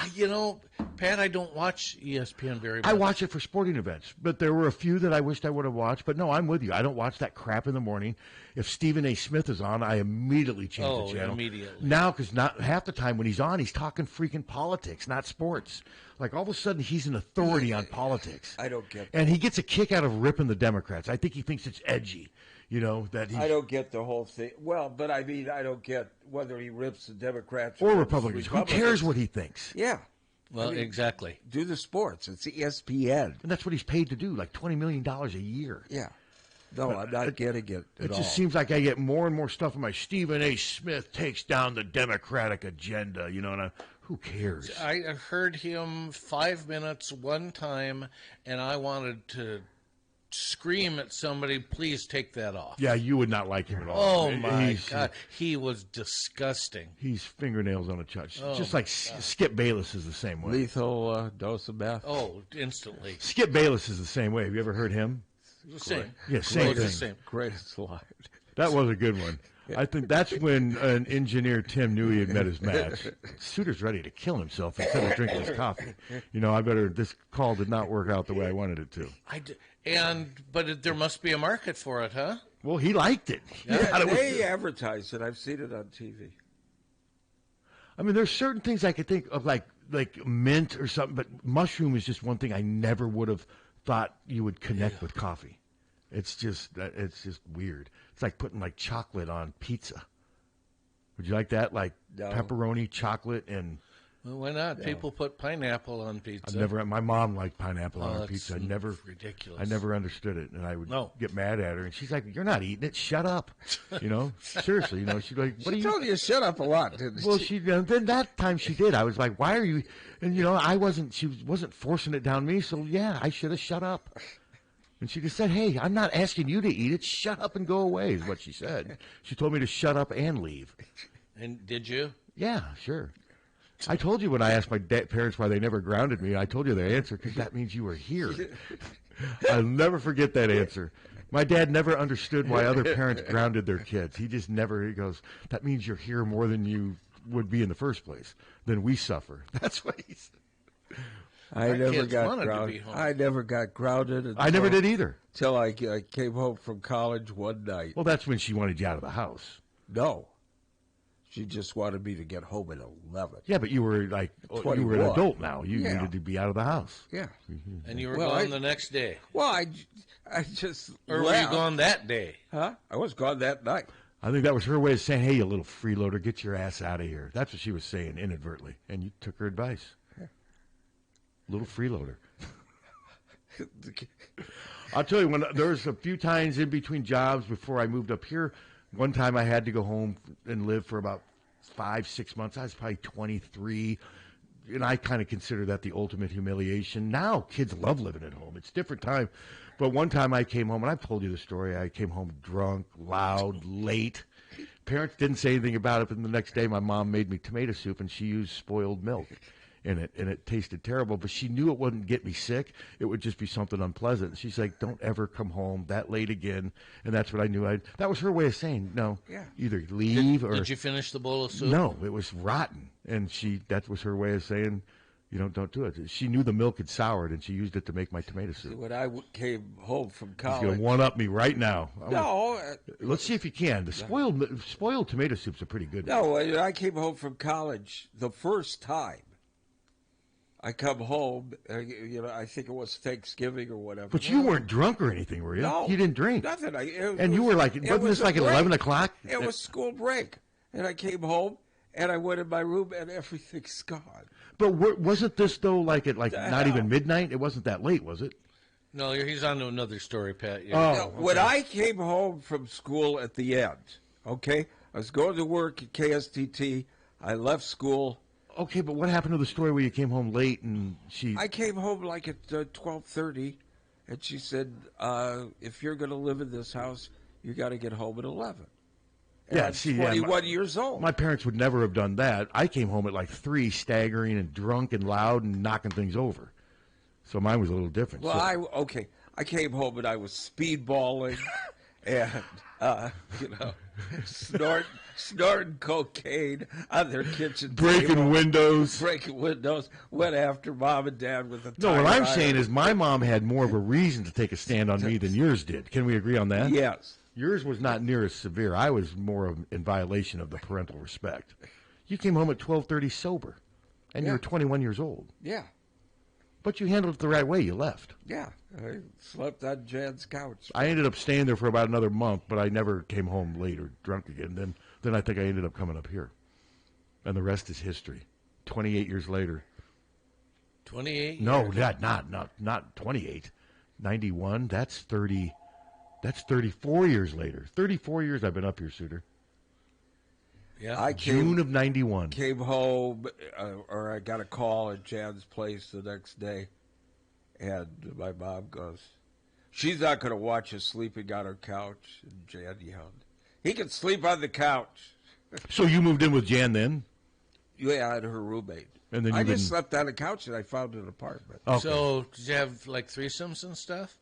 Pat, I don't watch ESPN very much. I watch it for sporting events, but there were a few that I wished I would have watched. But no, I'm with you. I don't watch that crap in the morning. If Stephen A. Smith is on, I immediately change the channel. Immediately. Now, because not half the time when he's on, he's talking freaking politics, not sports. Like all of a sudden, he's an authority on politics. I don't get that. And he gets a kick out of ripping the Democrats. I think he thinks it's edgy. You know, that I don't get the whole thing. Well, but I mean, I don't get whether he rips the Democrats or Republicans. Who cares what he thinks? Yeah. Well, exactly. Do the sports. It's ESPN. And that's what he's paid to do, like $20 million a year. Yeah. No, I'm not getting it at all. It just seems like I get more and more stuff on my Stephen A. Smith takes down the Democratic agenda, you know, and who cares? I heard him 5 minutes one time, and I wanted to scream at somebody, please take that off. Yeah, you would not like him at all. Oh, my God. He was disgusting. He's fingernails on a church. Oh, just like Skip Bayless is the same way. Lethal dose of meth. Oh, instantly. Skip Bayless is the same way. Have you ever heard him? Same. Yeah, same thing. Same. Greatest alive. That was a good one. I think that's when an engineer, Tim, knew he had met his match. Suter's ready to kill himself instead of drinking his coffee. You know, this call did not work out the way I wanted it to. But there must be a market for it, huh? Well, he liked it. Yeah, they advertised it. I've seen it on TV. I mean, there's certain things I could think of, like mint or something, but mushroom is just one thing I never would have thought you would connect with coffee. It's just weird. It's like putting like chocolate on pizza. Would you like that? Like pepperoni, chocolate, and well, why not? People put pineapple on pizza. My mom liked pineapple on her pizza. Ridiculous. I never understood it, and I would get mad at her. And she's like, "You're not eating it. Shut up." You know, seriously. You know, she's like, "What are you?" She told you to shut up a lot, didn't she? Well, then that time she did. I was like, "Why are you?" And you know, she wasn't forcing it down me. So yeah, I should have shut up. And she just said, "Hey, I'm not asking you to eat it. Shut up and go away," is what she said. She told me to shut up and leave. And did you? Yeah, sure. I told you when I asked my parents why they never grounded me, I told you their answer because that means you were here. I'll never forget that answer. My dad never understood why other parents grounded their kids. He goes, that means you're here more than you would be in the first place. Then we suffer. That's what he said. I never got grounded. I never got grounded. I never did either. Until I came home from college one night. Well, that's when she wanted you out of the house. No. She just wanted me to get home at 11. Yeah, but you were like, 21. you were an adult now. You needed to be out of the house. Yeah. Mm-hmm. And you were gone the next day. Well, I just Or were you gone that day? Huh? I was gone that night. I think that was her way of saying, hey, you little freeloader, get your ass out of here. That's what she was saying inadvertently. And you took her advice. Yeah. Little freeloader. I'll tell you, when there was a few times in between jobs before I moved up here, one time I had to go home and live for about 5-6 months. I was probably 23, and I kind of consider that the ultimate humiliation. Now kids love living at home. It's a different time. But one time I came home, and I've told you the story. I came home drunk, loud, late. Parents didn't say anything about it, but the next day my mom made me tomato soup, and she used spoiled milk. and it tasted terrible. But she knew it wouldn't get me sick. It would just be something unpleasant. She's like, "Don't ever come home that late again." And that's what I knew. That was her way of saying, "No, either leave or." Did you finish the bowl of soup? No, it was rotten, and that was her way of saying, don't do it. She knew the milk had soured, and she used it to make my tomato soup. When I came home from college, She's going to one-up me right now. No. Let's see if you can. The spoiled tomato soups are pretty good. No, when I came home from college the first time, I come home, I think it was Thanksgiving or whatever. But you weren't drunk or anything, were you? No. You didn't drink. Nothing. You were like, wasn't this like at 11 o'clock? It was school break. And I came home, and I went in my room, and everything's gone. But wasn't this, though, like at not even midnight? It wasn't that late, was it? No, he's on to another story, Pat. When I came home from school at the end, okay, I was going to work at KSTT. I left school. Okay, but what happened to the story where you came home late and I came home like at 12:30, and she said, if you're going to live in this house, you got to get home at 11. And I'm 21 years old. My parents would never have done that. I came home at like 3, staggering and drunk and loud and knocking things over. So mine was a little different. Well, I came home and I was speedballing and, snorting cocaine on their kitchen breaking windows. Went after Mom and Dad with a No, what I'm saying is my mom had more of a reason to take a stand on me than yours did. Can we agree on that? Yes. Yours was not near as severe. I was more in violation of the parental respect. You came home at 12:30 sober, and you were 21 years old. Yeah. But you handled it the right way. You left. Yeah. I slept on Jan's couch. I ended up staying there for about another month, but I never came home late or drunk again. Then I think I ended up coming up here. And the rest is history. 28 years later. 28 No, years? not 28. 91, that's 30. That's 34 years later. 34 years I've been up here, Suter. Yeah. June of 91. Came home, or I got a call at Jan's place the next day, and my mom goes, "She's not going to watch us sleeping on her couch." And Jan yelled, "He can sleep on the couch." So you moved in with Jan then? Yeah, I had her roommate. And then I just slept on the couch, and I found an apartment. Okay. So did you have like threesomes and stuff?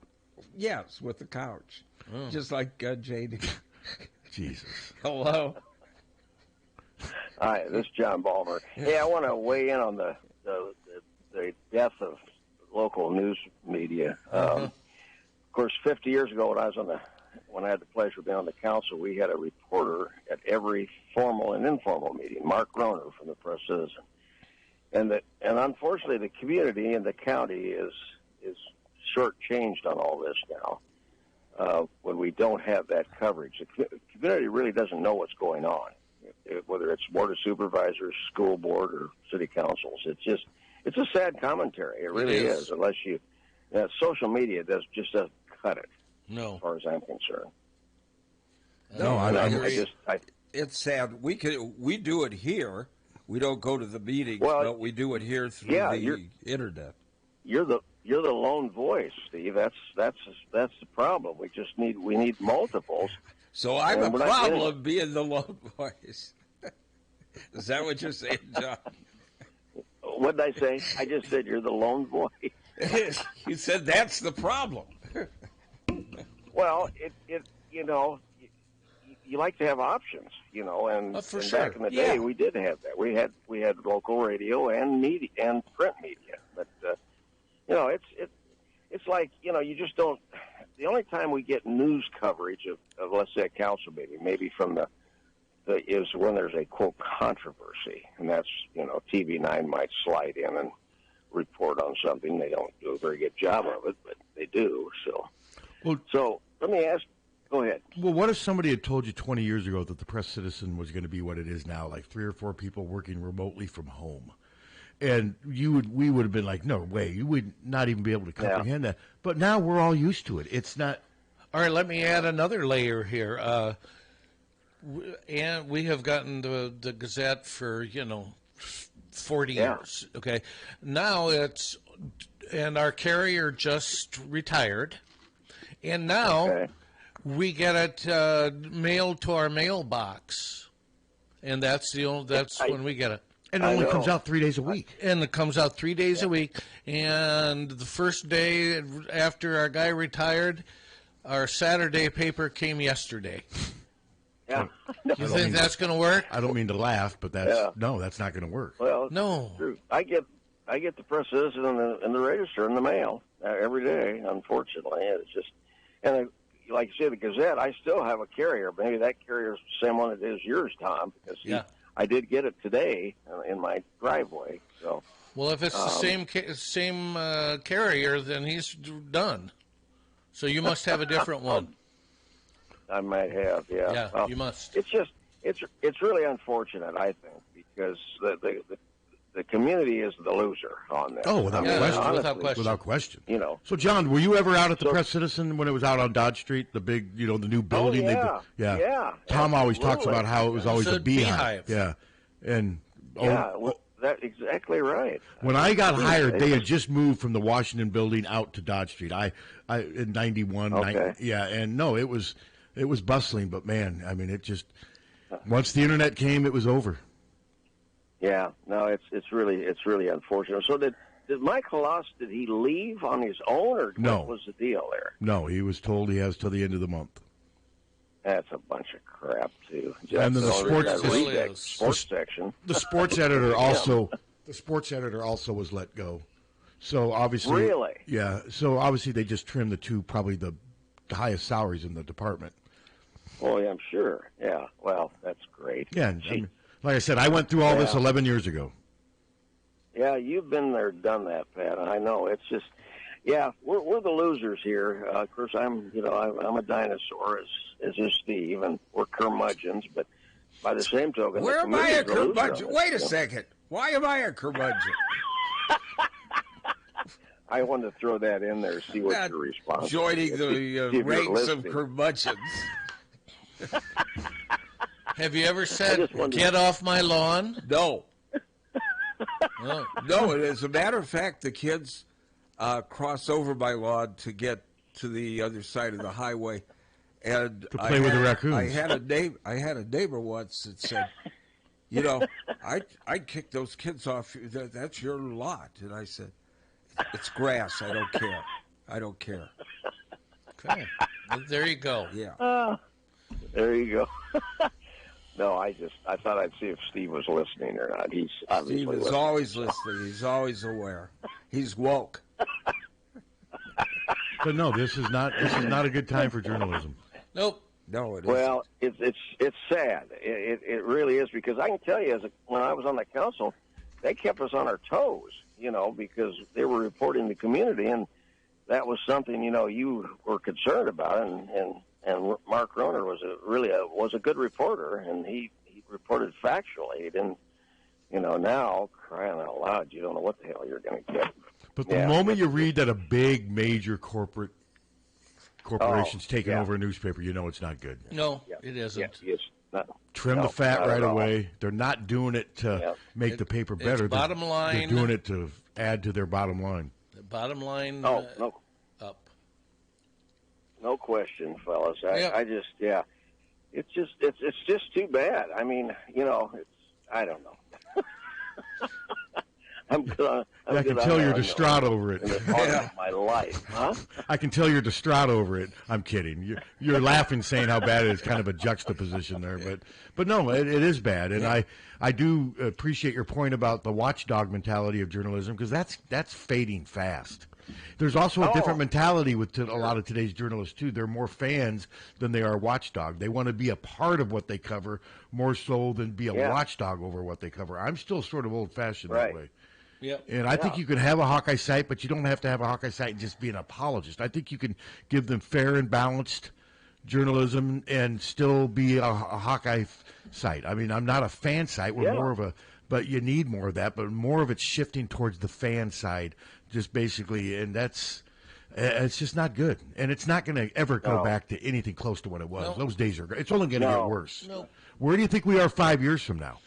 Yes, with the couch. Oh. Just like JD. Jesus. Hello. Hi, this is John Balmer. Hey, I want to weigh in on the death of local news media. Of course, 50 years ago, when I had the pleasure of being on the council, we had a reporter at every formal and informal meeting, Mark Groner from the Press Citizen, and unfortunately, the community and the county is shortchanged on all this now. When we don't have that coverage, the community really doesn't know what's going on. Whether it's board of supervisors, school board, or city councils, it's a sad commentary. It really is. Unless social media just doesn't cut it. No, as far as I'm concerned. No, it's sad. We do it here. We don't go to the meetings, but we do it here through the internet. You're the lone voice, Steve. That's the problem. We need multiples. So I'm a problem being the lone voice. Is that what you're saying, John? What did I say? I just said you're the lone voice. You said that's the problem. Well, you like to have options, and back in the day we did have that. We had local radio and media and print media, but it's like you just don't. The only time we get news coverage of let's say a council meeting, maybe from is when there's a quote controversy, and that's TV9 might slide in and report on something. They don't do a very good job of it, but they do. So let me ask. Go ahead. Well, what if somebody had told you 20 years ago that the Press Citizen was going to be what it is now, like 3 or 4 people working remotely from home? And we would have been like, no way, you would not even be able to comprehend that. But now we're all used to it. It's not. All right, let me add another layer here. And we have gotten the Gazette for 40 years. Okay, now and our carrier just retired, and now we get it mailed to our mailbox, and that's when we get it. And it only comes out 3 days a week. And it comes out 3 days a week. And the first day after our guy retired, our Saturday paper came yesterday. Yeah. You think that's going to work? I don't mean to laugh, but that's not going to work. Well, no. True. I get the Press Citizen and the Register in the mail every day. Unfortunately, it's just like you say, the Gazette. I still have a carrier. Maybe that carrier is the same one it is yours, Tom, because I did get it today in my driveway. So, well, if it's the same carrier, then he's done. So you must have a different one. I might have, yeah. Yeah, well, you must. It's just it's really unfortunate, I think, because the community is the loser on this. Oh, without question. Honestly, Without question. You know. So, John, were you ever out at the Press Citizen when it was out on Dodge Street, the big, the new building? Oh, yeah. Yeah. Tom always talks about how it was always a beehive. Yeah. And that's exactly right. When I got hired, they had just moved from the Washington building out to Dodge Street. I in 91. Okay. And no, it was bustling, but man, I mean, it just once the internet came, it was over. Yeah, no, it's really unfortunate. So did Michael Loss, did he leave on his own, or what was the deal there? No, he was told he has till the end of the month. That's a bunch of crap too. And then the sports section. The sports editor also was let go. So obviously, really, yeah. So obviously, they just trimmed the two probably the highest salaries in the department. Oh, yeah, I'm sure. Yeah. Well, that's great. Yeah. I mean, like I said, I went through all this 11 years ago. Yeah, you've been there, done that, Pat. I know. It's just, we're the losers here. Of course, I'm a dinosaur, as is Steve, and we're curmudgeons. But by the same token, where am I a curmudgeon? Wait a second. Why am I a curmudgeon? I wanted to throw that in there, see what your response. Joining the ranks of curmudgeons. Have you ever said, "Get off my lawn"? No. No. As a matter of fact, the kids cross over my lawn to get to the other side of the highway, and to play with the raccoons. I had a neighbor once that said, I'd kick those kids off. That's your lot. And I said, it's grass. I don't care. Okay. Well, there you go. Yeah. There you go. No, I thought I'd see if Steve was listening or not. He's obviously Steve is always listening. He's always aware. He's woke. But no, this is not a good time for journalism. Nope. No, it isn't. Well, it's sad. It really is, because I can tell you, when I was on the council, they kept us on our toes, because they were reporting the community, and that was something you were concerned about, and Mark Roner was a good reporter, and he reported factually. He didn't, now, crying out loud, you don't know what the hell you're going to get. But the moment you read that a big major corporation's taking over a newspaper, you know it's not good. No, it isn't. Yeah, it's not. Trim the fat right away. They're not doing it to make the paper better. Bottom line. They're doing it to add to their bottom line. The bottom line no. up. No question, fellas. I just, it's just too bad. I mean, I don't know. I can tell you're distraught over it. My life, huh? I can tell you're distraught over it. I'm kidding. You're laughing, saying how bad it is. Kind of a juxtaposition there, but no, it is bad, and I do appreciate your point about the watchdog mentality of journalism, because that's fading fast. There's also a different mentality with a lot of today's journalists, too. They're more fans than they are watchdog. They want to be a part of what they cover more so than be a watchdog over what they cover. I'm still sort of old-fashioned that way. Yep. And I think you can have a Hawkeye site, but you don't have to have a Hawkeye site and just be an apologist. I think you can give them fair and balanced journalism and still be a Hawkeye site. I mean, I'm not a fan site. We're more of a – but you need more of that. But more of it's shifting towards the fan side, just basically. And it's just not good. And it's not going to ever go back to anything close to what it was. Those days are – it's only going to get worse. Where do you think we are 5 years from now?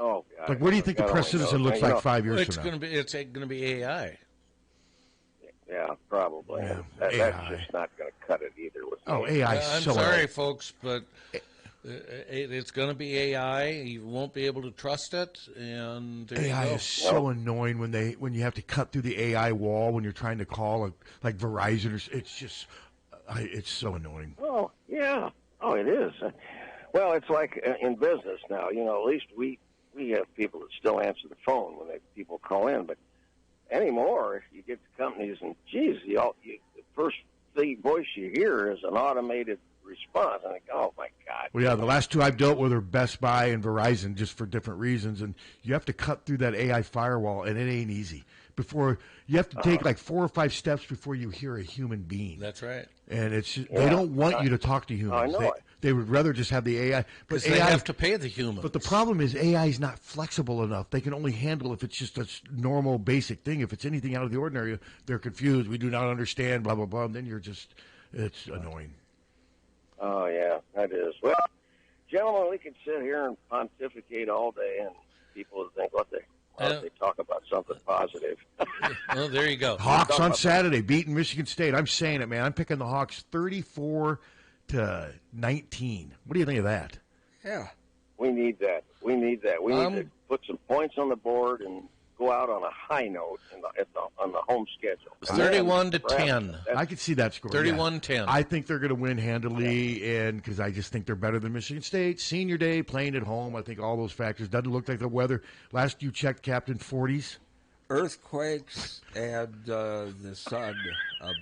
Oh, God. Like, where do you think the Press Citizen looks like 5 years from now? It's going to be AI. Yeah, probably. Yeah, that's just not going to cut it either. AI is I'm so sorry, folks, but It's going to be AI. You won't be able to trust it, and there AI you go. is so annoying when you have to cut through the AI wall when you're trying to call like Verizon. It's just it's so annoying. Oh yeah, it is. Well, it's like in business now. At least we have people that still answer the phone when people call in, but anymore, you get to companies and geez, the first voice you hear is an automated response. I think, oh my God. Well, yeah, the last two I've dealt with are Best Buy and Verizon, just for different reasons, and you have to cut through that AI firewall, and it ain't easy. Before you have to take like 4 or 5 steps before you hear a human being. That's right. And it's they don't want you to talk to humans. They would rather just have the AI. But they have to pay the humans. But the problem is AI is not flexible enough. They can only handle if it's just a normal, basic thing. If it's anything out of the ordinary, they're confused. We do not understand, blah, blah, blah. And then it's annoying. Oh, yeah, that is. Well, gentlemen, we could sit here and pontificate all day, and people would think, they talk about something positive. Well, there you go. Hawks on Saturday, beating Michigan State. I'm saying it, man. I'm picking the Hawks 34-19. What do you think of that? Yeah. We need that. We need to put some points on the board and go out on a high note on the home schedule. 31-10. I could see that score. 31-10. Yeah. I think they're going to win handily, and because I just think they're better than Michigan State. Senior day, playing at home, I think all those factors. Doesn't look like the weather. Last you checked, Captain, 40s. Earthquakes and the sun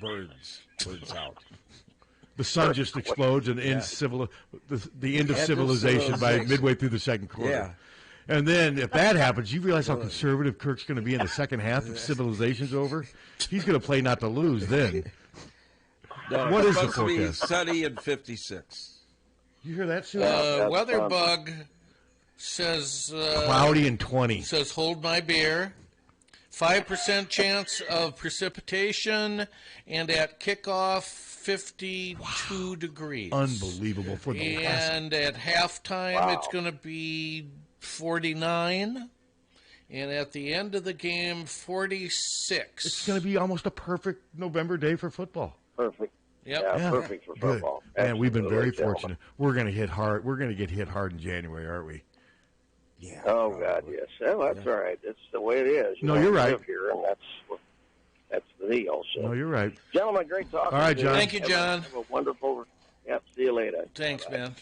burns out. The sun just explodes and ends the end of civilization by midway through the second quarter. Yeah. And then if that happens, you realize how conservative Kirk's going to be in the second half if civilization's over? He's going to play not to lose then. No, what is the forecast? Supposed to be sunny and 56. You hear that, Sue? Weatherbug says... cloudy and 20. Says, hold my beer. 5% chance of precipitation, and at kickoff, 52 degrees. Unbelievable for the last. And at halftime, it's going to be 49. And at the end of the game, 46. It's going to be almost a perfect November day for football. Perfect. Yep. Yeah, perfect for football. Man, we've been very fortunate. We're going to hit hard. We're going to get hit hard in January, aren't we? Yeah. Oh God, yes. Well, that's all right. That's the way it is. You're right. Live here, and that's the deal. So. No, you're right. Gentlemen, great talking. All right, John. Thank you, John. Have a wonderful. Yep. See you later. Thanks, man.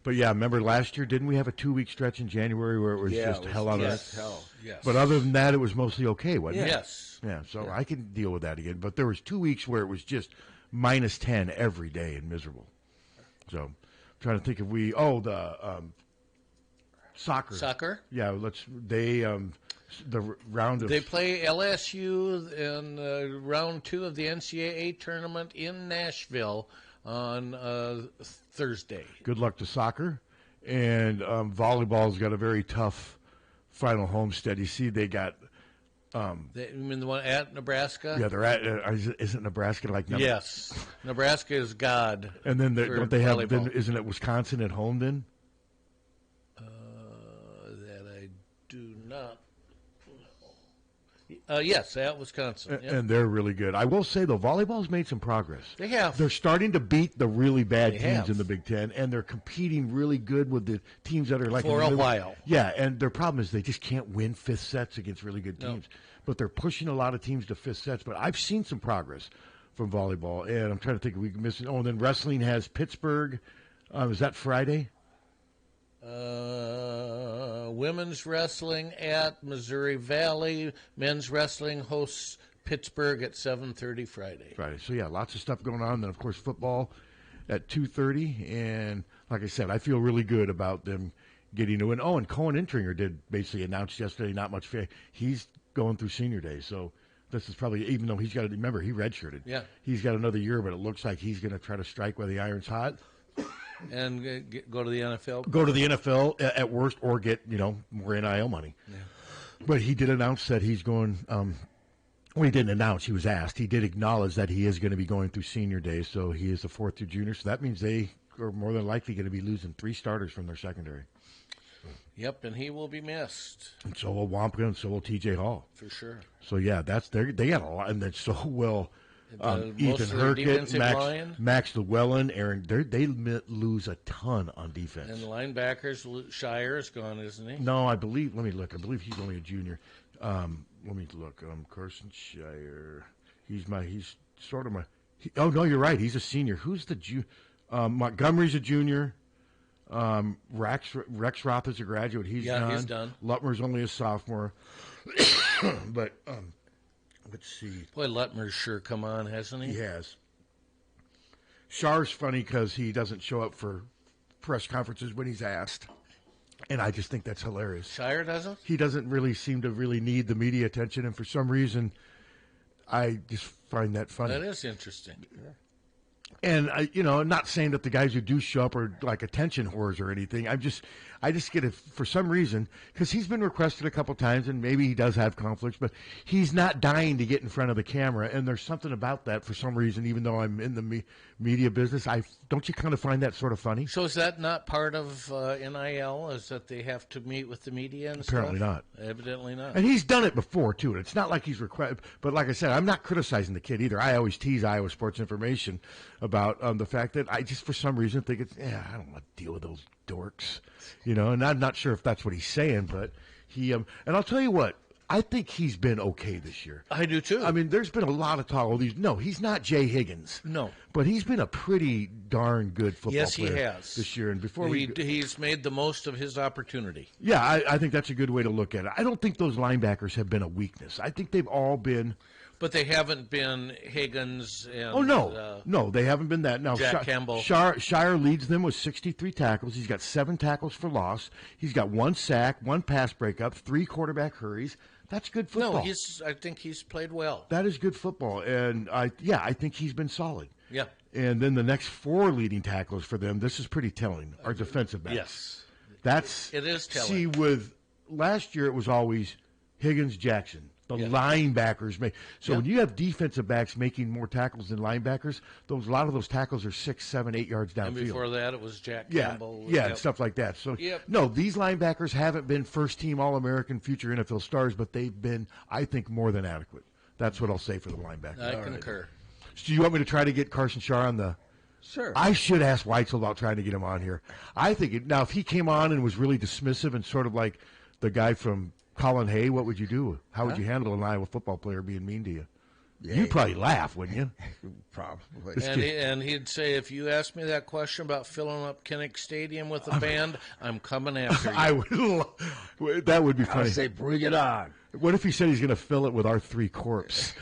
But yeah, remember last year? Didn't we have a 2-week stretch in January where it was just hell on earth? Hell. Yes. But other than that, it was mostly okay, wasn't it? Yes. Yeah. So I can deal with that again. But there was 2 weeks where it was just minus 10 every day and miserable. So I'm trying to think if we. Soccer. Yeah, the round of... They play LSU in round 2 of the NCAA tournament in Nashville on Thursday. Good luck to soccer. And volleyball's got a very tough final homestead. You see they got... you mean the one at Nebraska? Yeah, they're at... isn't Nebraska like... Yes. Nebraska is God. And then don't they have... Then, isn't it Wisconsin at home then? Do not. Yes, at Wisconsin. Yep. And they're really good. I will say, though, volleyball's made some progress. They have. They're starting to beat the really bad teams in the Big Ten, and they're competing really good with the teams that are like... For a while. Yeah, and their problem is they just can't win fifth sets against really good teams. No. But they're pushing a lot of teams to fifth sets. But I've seen some progress from volleyball, and I'm trying to think if we can miss it. Oh, and then wrestling has Pittsburgh. Is that Friday? Women's wrestling at Missouri Valley. Men's wrestling hosts Pittsburgh at 7:30 Friday. So yeah, lots of stuff going on. Then of course football at 2:30, and like I said, I feel really good about them getting to win. Oh, and Cohen Intringer did basically announce yesterday, not much fair. He's going through senior day, so this is probably, even though he's got to remember he redshirted. Yeah, he's got another year, but it looks like he's going to try to strike while the iron's hot. And go to the NFL? Go to the NFL at worst, or get, more NIL money. Yeah. But he did announce that he's going, he didn't announce, he was asked. He did acknowledge that he is going to be going through senior day, so he is a fourth-year junior. So that means they are more than likely going to be losing 3 starters from their secondary. Yep, and he will be missed. And so will Wampka, and so will T.J. Hall. For sure. So, yeah, they got a lot, and then so will Ethan Herkett, Max Llewellyn, Aaron. They lose a ton on defense. And linebackers, Shire is gone, isn't he? No, let me look. I believe he's only a junior. Let me look. Carson Shire. He's sort of my. Oh no, you're right. He's a senior. Who's the Montgomery's a junior. Rex Roth is a graduate. He's done. Lutmer's only a sophomore. But let's see. Boy, Lutmer's sure come on, hasn't he? He has. Shar's funny because he doesn't show up for press conferences when he's asked. And I just think that's hilarious. Shire doesn't? He doesn't really seem to really need the media attention, and for some reason, I just find that funny. That is interesting. Yeah. And I'm not saying that the guys who do show up are like attention whores or anything. I just get it for some reason because he's been requested a couple times, and maybe he does have conflicts, but he's not dying to get in front of the camera. And there's something about that for some reason. Even though I'm in the media business, don't you kind of find that sort of funny? So is that not part of NIL? Is that they have to meet with the media and Apparently stuff? not. Evidently not. And he's done it before too. And it's not like he's requested. But like I said, I'm not criticizing the kid either. I always tease Iowa Sports Information about the fact that I just for some reason think I don't want to deal with those dorks, and I'm not sure if that's what he's saying, but he and I'll tell you what, I think he's been okay this year. I do too. I mean, there's been a lot of talk. No, he's not Jay Higgins. No, but he's been a pretty darn good football player. Yes, he has this year. And before he's made the most of his opportunity. Yeah, I think that's a good way to look at it. I don't think those linebackers have been a weakness. I think they've all been. But they haven't been Higgins and... No, they haven't been that. Now, Jack Campbell. Shire leads them with 63 tackles. He's got 7 tackles for loss. He's got 1 sack, 1 pass breakup, 3 quarterback hurries. That's good football. No, I think he's played well. That is good football. And, I think he's been solid. Yeah. And then the next 4 leading tacklers for them, this is pretty telling, are defensive backs. Yes. It is telling. See, with last year it was always Higgins, Jackson. The linebackers make when you have defensive backs making more tackles than linebackers, a lot of those tackles are 6, 7, 8 yards downfield. And before that, it was Jack Campbell. And stuff like that. So no, these linebackers haven't been first-team All-American, future NFL stars, but they've been, I think, more than adequate. That's what I'll say for the linebackers. I concur. So do you want me to try to get Carson Shar on the? Sure. I should ask Weitzel about trying to get him on here. I think now if he came on and was really dismissive and sort of like the guy from Colin Hay, what would you do? How would you handle an Iowa football player being mean to you? Yeah, you'd probably laugh, wouldn't you? Probably. And he'd say, if you ask me that question about filling up Kinnick Stadium with a band, I'm coming after you. I would. That would be funny. I'd say, bring it on. What if he said he's going to fill it with our 3 corpse?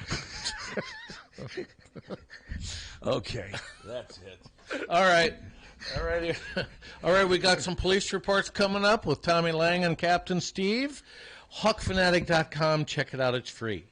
Okay, that's it. All right. All right, we got some police reports coming up with Tommy Lang and Captain Steve. Hawkfanatic.com. Check it out. It's free.